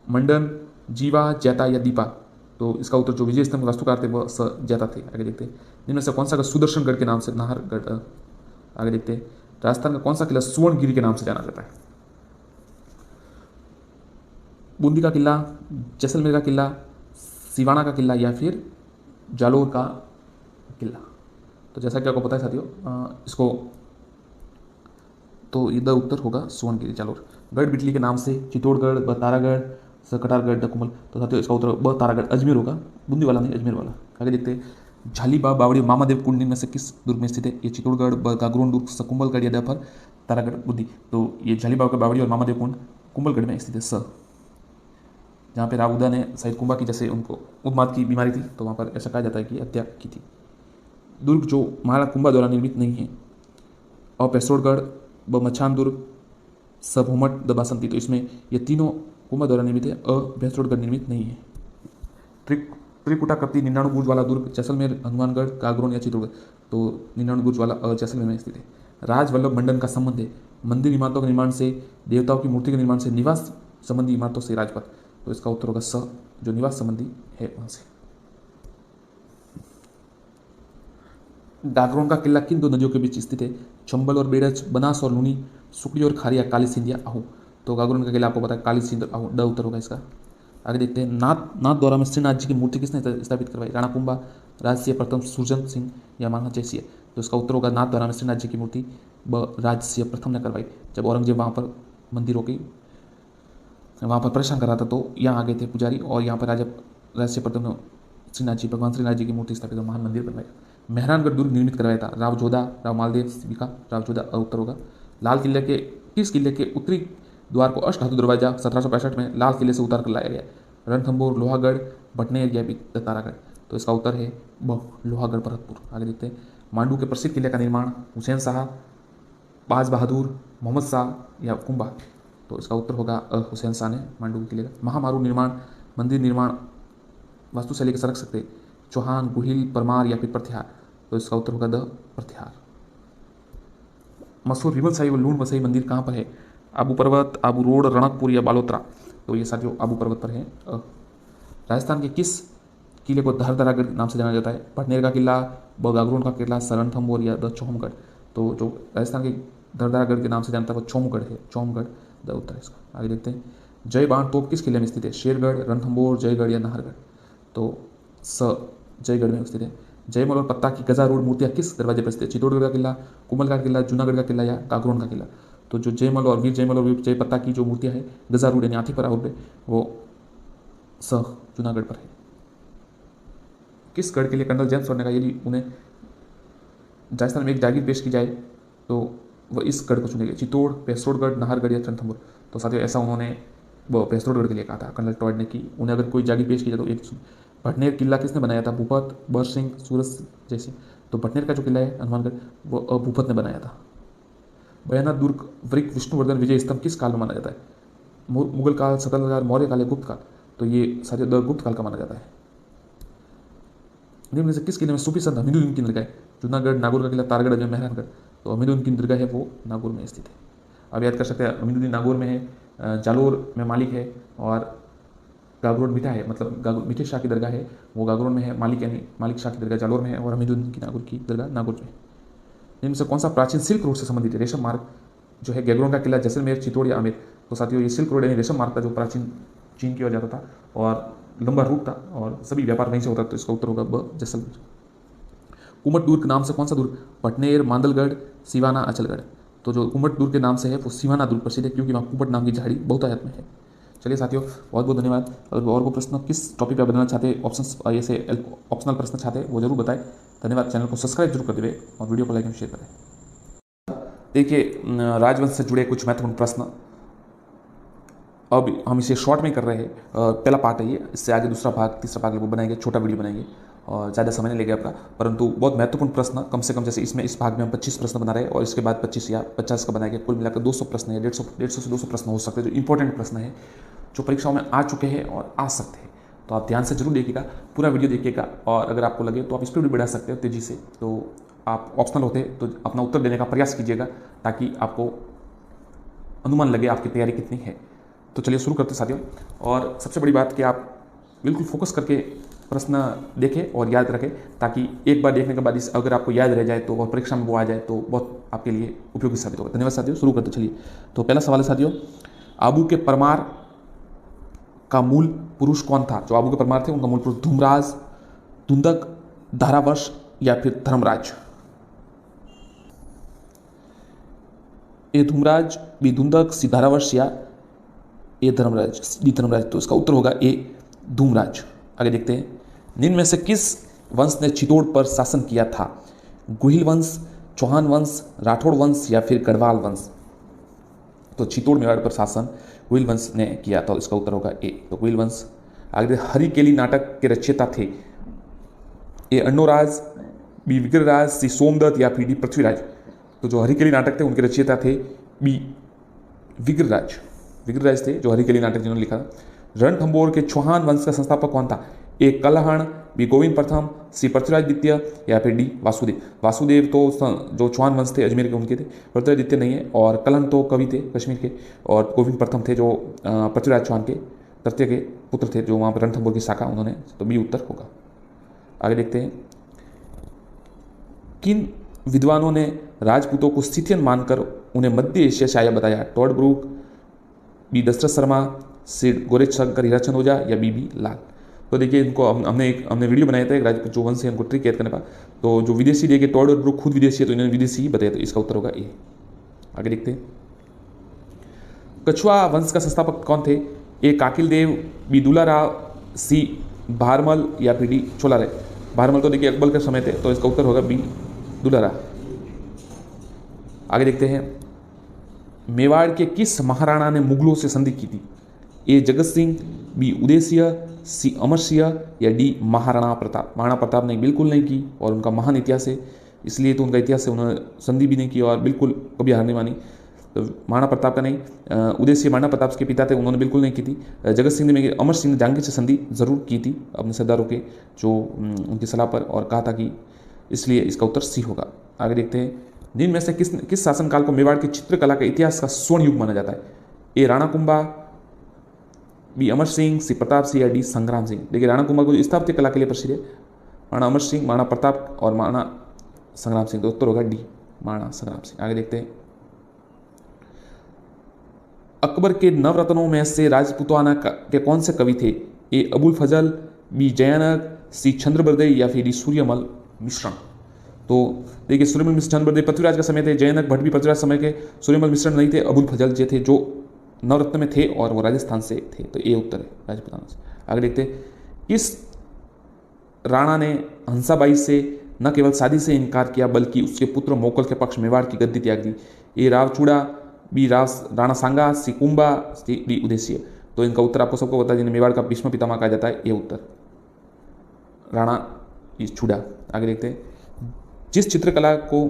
मंडन, जीवा, जैता या दीपा? तो इसका उत्तर जो विजय स्तंभ के वास्तुकार थे वह स जैता थे। आगे देखते हैं, जिनमें से कौन सा सुदर्शनगढ़ के नाम से नाहरगढ़? आगे देखते हैं, राजस्थान का कौन सा किला सुवर्णगिरी के नाम से जाना जाता है? बूंदी का किला, जैसलमेर का किला, सिवाना का किला या फिर जालोर का किला? तो जैसा कि आपको पता है साथियों, इसको तो ये द उत्तर होगा सुवर्णगिरी जालोर। गढ़ बिटली के नाम से चित्तौड़गढ़, ब तारागढ़, स कटारगढ़, द कुमल? तो साथियों इसका उत्तर ब तारागढ़, अजमेर होगा, बूंदी वाला नहीं, अजमेर वाला। आगे देखते हैं, झालीबा बावड़ी मामादेव कुंड में से किस दुर्ग में स्थित है? ये चित्तौड़गढ़, ब गागरोन दुर्ग, स कुंभलगढ़ या द पर तारागढ़ बूंदी? तो ये झालीबा का बावड़ी और मामादेव कुंड कुंभलगढ़ में स्थित है, स। जहाँ पे राउदा ने शायद कुंभा की जैसे उनको उन्माद की बीमारी थी, तो वहाँ पर ऐसा कहा जाता है कि हत्या की थी। दुर्ग जो महाराणा कुंभा द्वारा निर्मित नहीं है? अ पेसोड़गढ़, ब मच्छान दुर्ग, स भूमट, द बासंती? तो इसमें ये तीनों कुंभा द्वारा निर्मित है, अ पेसोड़गढ़ निर्मित नहीं है। त्रिकुटाकृति 99 बुर्ज वाला दुर्ग जैसलमेर, हनुमानगढ़, गागरोन या चित्तौड़गढ़? तो 99 बुर्ज वाला जैसलमेर में स्थित है। राजवल्लभ मंडन का संबंध है मंदिर इमारतों के निर्माण से, देवताओं की मूर्ति के निर्माण से, निवास संबंधी इमारतों से, राजपथ? तो इसका उत्तर होगा स, जो निवास संबंधी है वहां से। गागरोन का किला किन दो नदियों के बीच स्थित है? चंबल और बेड़च, बनास और लूनी, सुकड़ी और खारी या काली सिंध या आहू? तो गागरोन का किला आपको पता है काली सिंध और आहू, ड उत्तर होगा इसका। आगे देखते हैं, नाथ द्वारा में श्रीनाथ जी की मूर्ति किसने स्थापित करवाई? राणा कुंभा, राजसिंह प्रथम, सुरजन सिंह या महाराणा जयसिंह? तो इसका उत्तर होगा नाथ द्वारा में श्रीनाथ जी की मूर्ति ब राजसिंह प्रथम ने करवाई। जब औरंगजेब वहाँ पर मंदिरों की वहाँ पर परेशान कर रहा था तो यहाँ आ गए थे पुजारी, और यहाँ पर राजसिंह प्रथम ने श्रीनाथ जी, भगवान श्रीनाथ जी की मूर्ति स्थापित, महान मंदिर बनवाया। मेहरानगढ़ दुर्ग निर्मित करवाया था? राव जोधा, राव मालदेव, विका, राव जोधा? उत्तर होगा। लाल किले के किस किले के उत्तरी द्वार को अष्टधातु दरवाजा 1765 में लाल किले से उतार कर लाया गया? रणथंभौर, लोहागढ़, भटनेर या तारागढ़? तो इसका उत्तर है ब लोहागढ़ भरतपुर। आगे देखते हैं, मांडू के प्रसिद्ध किले का निर्माण हुसैन शाह, बाज बहादुर, मोहम्मद शाह या कुंभा? तो इसका उत्तर होगा हुसैन शाह ने मांडू के किले का। महामारू निर्माण, मंदिर निर्माण वास्तुशैली के सरक सकते चौहान, गुहिल, परमार या फिर प्रत्याहार? तो इसका उत्तर होगा द प्रत्याहार। मशहूर विमल शाही व लूण बसई मंदिर कहाँ पर है? आबू पर्वत, आबू रोड, रणकपुर या बालोतरा? तो ये साथियों आबू पर्वत पर है। राजस्थान के किस किले को धरधरागढ़ नाम से जाना जाता है? भटनेर का किला, ब गागरोन का किला, रणथंभौर या द चौमगढ़? तो जो राजस्थान के धरधरागढ़ के नाम से जानता है वो चौमगढ़ है, चौमगढ़ द उत्तर है इसका। आगे देखते हैं, जय बाण तोप किस किले में स्थित है? शेरगढ़, रणथंभौर, जयगढ़ या नाहरगढ़? तो स जयगढ़ में स्थित है। जयमल और पत्ता की गजारूढ़ मूर्तियाँ किस दरवाजे पर स्थित है? चित्तौड़गढ़ का किला, कुंभलगढ़ का किला, जूनागढ़ का किला या कागरोन का किला? तो जो जयमल और वीर जय पत्ता की जो मूर्तियाँ है गजारूढ़ यानी हाथी पर आरूढ़ है, वो जूनागढ़ पर है। किस गढ़ के लिए कर्नल जेम्स ने कहा यदि उन्हें राजस्थान में एक जागीर पेश की जाए तो वह इस गढ़ को चुनेंगे? चित्तौड़, पेसरोडगढ़, नाहरगढ़ या रणथंभौर? तो साथियों ऐसा उन्होंने वो पेसरोडगढ़ के लिए कहा था कर्नल टॉयड ने कि उन्हें अगर कोई जागीर पेश की जाए तो एक भटनेर किला किसने बनाया था? भूपत, बर सिंह, सूरज जैसे? तो भटनेर का जो किला है हनुमानगढ़ वो भूपत ने बनाया था। बयाना दुर्ग वृक विष्णुवर्धन विजय स्तंभ किस काल में माना जाता है? मुगल काल, सतलज काल, मौर्य काल या गुप्त काल? तो ये साथियों गुप्त काल का माना जाता है। निम्न में से किस किले में सूफी संत हमीदुद्दीन की दरगाह है? जूनागढ़, नागौर का किला, तारगढ़, अजमेर, मेहरानगढ़? तो हमीदुद्दीन की दरगाह है वो नागौर में स्थित है। अब याद कर सकते हैं हमीदुद्दीन नागौर में है, जालोर में मालिक है और गागरोन मीठा है, मतलब मीठे शाह की दरगाह है वो गागरोन में है, मालिक यानी मालिक शाह की दरगाह जालोर में है और हमीदुद्दीन की नागौर की दरगाह नागौर में है। इनमें से कौन सा प्राचीन सिल्क रोड से संबंधित है? रेशम मार्ग जो है गैगरोन का किला, जैसलमेर, चित्तौड़ या आमेर? तो साथियों ये सिल्क रोड यानी रेशम मार्ग था जो प्राचीन चीन की ओर जाता था और लंबा रूट था और सभी व्यापार वहीं से होता था, तो इसका उत्तर होगा ब जैसलमेर। कुमट दुर्ग नाम से कौन सा दुर्ग भटनेर, मांदलगढ़, सिवाना, अचलगढ़? तो जो कुमट दुर्ग के नाम से है वो सिवाना दुर्ग प्रसिद्ध है क्योंकि वहाँ कुमट नाम की झाड़ी बहुतायत में है। चलिए साथियों बहुत बहुत धन्यवाद। और को प्रश्न किस टॉपिक पर बनाना चाहते हैं, ऑप्शन ऐसे ऑप्शनल प्रश्न चाहते हैं वो जरूर बताएं। धन्यवाद। चैनल को सब्सक्राइब जरूर कर दें और वीडियो को लाइक एंड शेयर करें। देखिए राजवंश से जुड़े कुछ महत्वपूर्ण प्रश्न अब हम इसे शॉर्ट में कर रहे हैं, पहला पार्ट है ये, इससे आगे दूसरा भाग तीसरा भाग वो बनाएंगे, छोटा वीडियो बनाएंगे और ज़्यादा समय नहीं लगेगा आपका, परंतु बहुत महत्वपूर्ण प्रश्न कम से कम जैसे इसमें इस भाग में हम 25 प्रश्न बना रहे हैं और इसके बाद 25 या 50 का बनाएंगे, कुल मिलाकर 200 प्रश्न है, 150 से 200 प्रश्न हो सकते हैं जो इंपॉर्टेंट प्रश्न है जो परीक्षाओं में आ चुके हैं और आ सकते हैं। तो आप ध्यान से जरूर देखिएगा, पूरा वीडियो देखिएगा और अगर आपको लगे तो आप स्पीड भी बढ़ा सकते हो तेज़ी से, तो आप ऑप्शनल होते तो अपना उत्तर देने का प्रयास कीजिएगा ताकि आपको अनुमान लगे आपकी तैयारी कितनी है। तो चलिए शुरू करते साथियों। और सबसे बड़ी बात कि आप बिल्कुल फोकस करके प्रश्न देखें और याद रखें ताकि एक बार देखने के बाद इस अगर आपको याद रह जाए तो और परीक्षा में वो आ जाए तो बहुत आपके लिए उपयोगी साबित होगा। धन्यवाद साथियों, शुरू करते चलिए। तो पहला सवाल है साथियों, आबू के परमार का मूल पुरुष कौन था? जो आबू के परमार थे उनका मूल पुरुष धूमराज, धुंधक, धारावर्ष या फिर धर्मराज? ए धूमराज, बी धुंधक, सी धारावर्ष या ए धर्मराज, डी धर्मराज? तो इसका उत्तर होगा ए धूमराज। आगे देखते हैं, निम्न में से किस वंश ने चित्तौड़ पर शासन किया था? गुहिल वंश, चौहान वंश, राठौड़ वंश या फिर गढ़वाल वंश? तो चित्तौड़ मेवाड़ पर शासन गुहिल वंश ने किया, तो इसका उत्तर होगा ए, तो गुहिल वंश। आगे हरिकेली नाटक के रचयिता थे? ए अन्नोराज, बी विग्रहराज, सी सोमदत्त या फिर डी पृथ्वीराज? तो जो हरिकेली नाटक थे उनके रचयिता थे बी विग्रहराज थे जो हरिकेली नाटक जिन्होंने लिखा। रणथंभौर के चौहान वंश का संस्थापक कौन था? ए कलहण, बी गोविंद प्रथम, सी पृथ्वीराज द्वितीय या फिर डी वासुदेव? वासुदेव तो जो चौहान वंश थे अजमेर के उनके थे, पृथ्वीराज द्वितीय नहीं है, और कलहण तो कवि थे कश्मीर के, और गोविंद प्रथम थे जो पृथ्वीराज चौहान के तृतीय के पुत्र थे जो वहाँ पर रणथंभौर की शाखा उन्होंने, तो बी उत्तर होगा। आगे देखते हैं, किन विद्वानों ने राजपूतों को स्थितियन मानकर उन्हें मध्य एशिया शाया बताया? Tod Brook, B Dashrath Sharma, C Gauri Shankar Hirachand Ojha या बी लाल? तो देखिए इनको हमने वीडियो बनाया था एक राजपूत जो वंश है उनको ट्रिक याद करने का, तो जो विदेशी देखिए टॉड और ब्रूक खुद विदेशी है तो इन्होंने विदेशी ही बताया, तो इसका उत्तर होगा ए। आगे देखते हैं, कछुआ वंश का संस्थापक कौन थे? ए काकिल देव, बी दुलाराव, सी भारमल या फिर डी छोलाराय? भारमल तो देखिए अकबर के समय थे, तो इसका उत्तर होगा बी दुलाराव। आगे देखते हैं, मेवाड़ के किस महाराणा ने मुगलों से संधि की थी? ए जगत सिंह, बी उदय सिंह, सी अमर सिंह या डी महाराणा प्रताप? महाराणा प्रताप ने बिल्कुल नहीं की और उनका महान इतिहास है, इसलिए तो उनका इतिहास से उन्होंने संधि भी नहीं की और बिल्कुल कभी हार नहीं मानी। तो महाराणा प्रताप का नहीं, उदय सिंह महाराणा प्रताप के पिता थे, उन्होंने बिल्कुल नहीं की थी। जगत सिंह ने अमर सिंह ने जहांगीर से संधि जरूर की थी अपने सरदारों के जो उनकी सलाह पर, और कहा था कि इसलिए इसका उत्तर सी होगा। आगे देखते हैं, जिनमें में से किस शासनकाल को मेवाड़ की चित्रकला के इतिहास का स्वर्ण युग माना जाता है? ए राणा कुंभा, बी अमर सिंह, सी प्रताप सिंह या डी संग्राम सिंह? देखिए राणा कुंभा को स्थापत्य कला के लिए प्रसिद्ध है, महाराणा अमर सिंह, महाराणा प्रताप और महाराणा संग्राम सिंह, तो उत्तर होगा डी महाराणा संग्राम सिंह। आगे देखते हैं, अकबर के नवरत्नों में से राजपूताना के कौन से कवि थे? ए अबुल फजल, बी जयानक, सी चंद्रबरदई या फिर डी सूर्यमल? मिश्रण। तो देखिए सूर्यमल मिश्रण बड़े पृथ्वीराज का समय थे, जयनक भट्ट भी पृथ्वीराज समय के, सूर्यमल मिश्रण नहीं थे, अबुल फजल जे थे जो नवरत्न में थे और वो राजस्थान से थे। तो ये उत्तर है राजपूताना से। आगे देखते किस राणा ने हंसाबाई से न केवल शादी से इनकार किया बल्कि उसके पुत्र मोकल के पक्ष मेवाड़ की गद्दी त्याग दी। ए रावचूड़ा, बी राणा सांगा, सी कुंभा, डी उदेशीय। तो इनका उत्तर आपको सबको पता है, जिन्हें मेवाड़ का भीष्म पितामह कहा जाता है, ये उत्तर राणा चूड़ा। आगे देखते हैं जिस चित्रकला को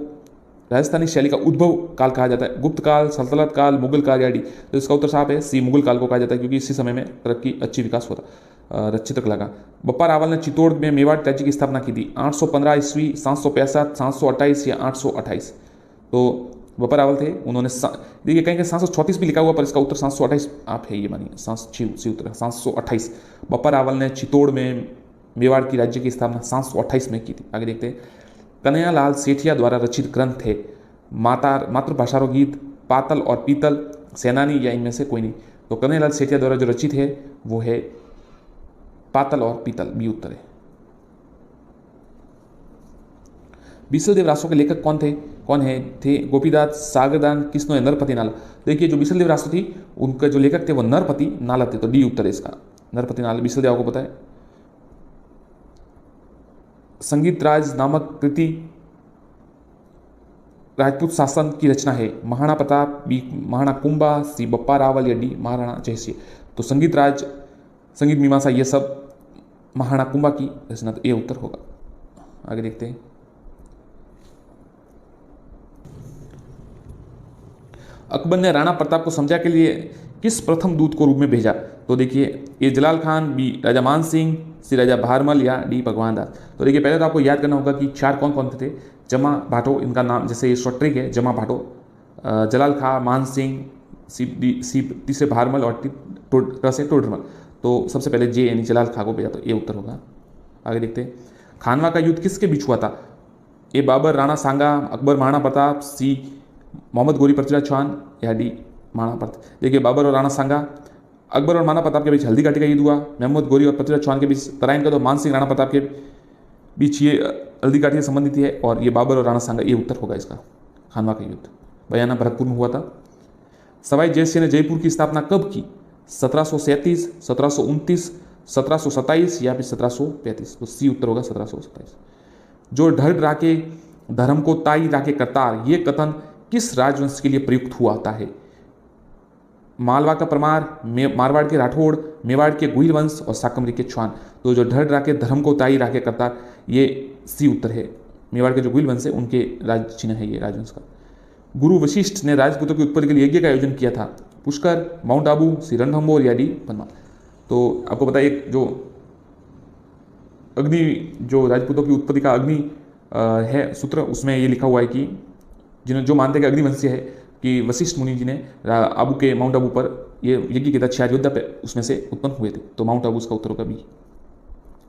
राजस्थानी शैली का उद्भव काल कहा जाता है, गुप्त काल, सल्तनत काल, मुगल काल या डी। तो इसका उत्तर साफ है, सी मुगल काल को कहा जाता है, क्योंकि इसी समय में तरक्की अच्छी विकास होता चित्रकला का। बप्पा रावल ने चित्तौड़ में मेवाड़ राज्य की स्थापना की थी, 815 ईस्वी, 765, 728 या 828। तो बप्पा रावल थे, उन्होंने देखिए कहीं 734 भी लिखा हुआ, पर इसका उत्तर 728 आप है, ये मानिए 7 उत्तर 728। बप्पा रावल ने चित्तौड़ में मेवाड़ की राज्य की स्थापना 728 में की थी। आगे देखते हैं कन्हैयालाल सेठिया द्वारा रचित ग्रंथ थे मातृभाषारो गीत, पातल और पीतल, सेनानी या इनमें से कोई नहीं। तो कन्हैयालाल सेठिया द्वारा जो रचित है वो है पातल और पीतल, बी उत्तर है। बिसलदेव रासो के लेखक कौन थे? गोपीदास, सागरदान, किसनो, नरपति नाला। देखिए जो बिसलदेव रासो थी उनका जो लेखक थे वो नरपति नाला थे, तो डी उत्तर है इसका, नरपति नाला। बिसलदेव आपको पता है। संगीत राज नामक कृति राजपूत शासन की रचना है, महाराणा प्रताप, बी महाराणा कुंभा, सी बप्पा रावल या डी महाराणा जयसिंह। तो संगीत राज, संगीत मीमांसा, ये सब महाराणा कुंभा की रचना, तो ये उत्तर होगा। आगे देखते हैं अकबर ने राणा प्रताप को समझा के लिए किस प्रथम दूत को रूप में भेजा? तो देखिए ए जलाल खान, बी राजा मान सिंह, सी राजा भारमल या डी भगवान दास। तो देखिए पहले तो आपको याद करना होगा कि चार कौन कौन थे। जमा भाटो, इनका नाम जैसे ये शॉर्ट ट्रिक है, जमा भाटो, जलाल खां, मान सिंह, सी तीसरे भारमल और से टोडरमल। तो सबसे पहले जे यानी जलाल खां को भेजा, तो ये उत्तर होगा। आगे देखते हैं खानवा का युद्ध किसके बीच हुआ था? ए बाबर राणा सांगा, अकबर महाराणा प्रताप, सी मोहम्मद गोरी पृथ्वीराज चौहान या डी महाराणा प्रताप। देखिए बाबर और राणा सांगा, अकबर और महाराणा प्रताप के बीच हल्दी घाटी का युद्ध हुआ, मोहम्मद गोरी और पृथ्वीराज चौहान के बीच तराइन का, तो मान सिंह राणा प्रताप के बीच ये हल्दी घाटी से संबंधित है, और ये बाबर और राणा सांगा, ये उत्तर होगा इसका, खानवा का युद्ध बयाना भरतपुर में हुआ था। सवाई जयसिंह ने जयपुर की स्थापना कब की? 1737, 1729, 1727 या फिर 1735। तो सी उत्तर होगा 1727। जो ढल राके धर्म को ताई राके करतार, ये कथन किस राजवंश के लिए प्रयुक्त हुआ आता है? मालवा का परमार, मारवाड़ के राठौड़, मेवाड़ के गुहिल वंश और साकमरी के चौहान। तो जो ढल राके धर्म को ताई राके करतार, ये सी उत्तर है। मेवाड़ के जो गुहिल वंश है उनके राज चिन्ह है ये राजवंश का। गुरु वशिष्ठ ने राजपूतों की उत्पत्ति के लिए यज्ञ का आयोजन किया था, पुष्कर, माउंट आबू, सी रणथंभौर या डी पन्ना। तो आपको पता है एक जो अग्नि, जो राजपूतों की उत्पत्ति का अग्नि है सूत्र, उसमें ये लिखा हुआ है कि जिन्होंने जो मानते हैं कि अग्निवंशीय है, कि वशिष्ठ मुनि जी ने आबू के माउंट आबू पर ये यज्ञ के तहत 6 योद्धा पे उसमें से उत्पन्न हुए थे। तो माउंट आबू उसका उत्तर होगा बी।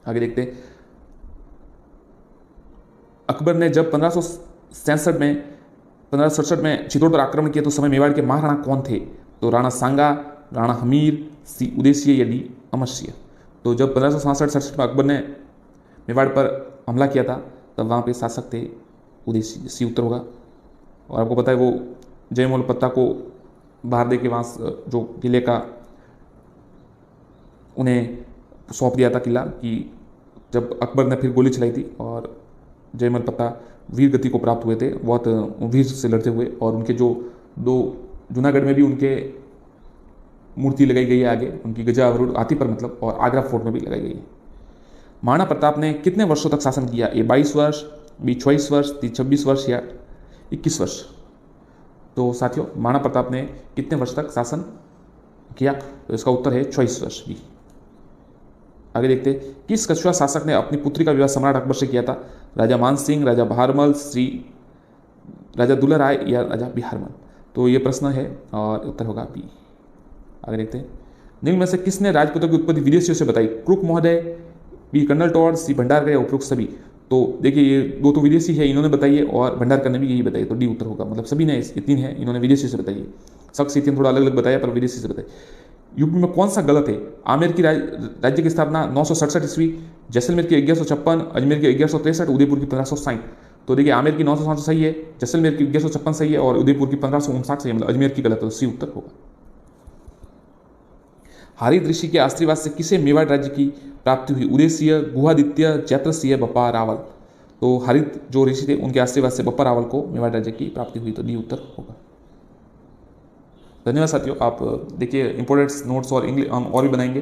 आगे देखते हैं अकबर ने जब 1567 में चित्तौड़ पर आक्रमण किया तो समय मेवाड़ के महाराणा कौन थे? तो राणा सांगा, राणा हमीर, सी उदेशीय या डी अमरसिंह। तो जब 1567 में अकबर ने मेवाड़ पर हमला किया था तब वहाँ पे शासक थे उदेशीय, सी उत्तर होगा। और आपको पता है वो जयमल पत्ता को बाहर दे के वहाँ जो किले का उन्हें सौंप दिया था किला, कि जब अकबर ने फिर गोली चलाई थी और जयमल पत्ता वीर गति को प्राप्त हुए थे, बहुत वीर से लड़ते हुए। और उनके जो दो जूनागढ़ में भी उनके मूर्ति लगाई गई है आगे, उनकी गजावरुण हाथी पर मतलब, और आगरा फोर्ट में भी लगाई गई है। महाराणा प्रताप ने कितने वर्षों तक शासन किया? ए 22 वर्ष, बी 24 वर्ष, ती 26 वर्ष या 21 वर्ष। तो साथियों महाराणा प्रताप ने कितने वर्ष तक शासन किया? तो इसका उत्तर है 24 वर्ष भी। आगे देखते हैं किस कछुआ शासक ने अपनी पुत्री का विवाह सम्राट अकबर से किया था? राजा मान सिंह, राजा भारमल, श्री राजा दुल्ला राय या राजा बिहारमल। तो ये प्रश्न है और उत्तर होगा बी। आगे देखते हैं निम्न में से किसने राजपूतों की उत्पत्ति विदेशियों से बताई? क्रुक महोदय, बी कर्नल टॉड, सी भंडारकर या उपरोक्त सभी। तो देखिए ये दो तो विदेशी है, इन्होंने बताई है, और भंडारकर ने भी यही बताई, तो डी उत्तर होगा। मतलब सभी ने, ये 3 है, इन्होंने विदेशी से बताई है। शक से थोड़ा अलग अलग बताया पर विदेशी से बताई। यूपी में कौन सा गलत है? आमेर की राज्य की स्थापना 967 ईस्वी, जैसलमेर की 1156, अजमेर की 1163, उदयपुर की 1560। तो देखिए आमेर की 967 सही है, जैसलमेर की 1156 सही है और उदयपुर की 1559 सही है, मतलब अजमेर की गलत है, तो सी उत्तर होगा। हरित ऋषि के आश्रीवास से किसे मेवाड़ राज्य की प्राप्ति हुई? उदयसिंह, गुहादित्य, जैत्रसिंह, बप्पा रावल। तो हरित जो ऋषि थे उनके आशीर्वाद से बप्पा रावल को मेवाड़ राज्य की प्राप्ति हुई, तो डी उत्तर होगा। धन्यवाद साथियों, आप देखिए इंपोर्टेंट नोट्स और इंग्लिश और भी बनाएंगे।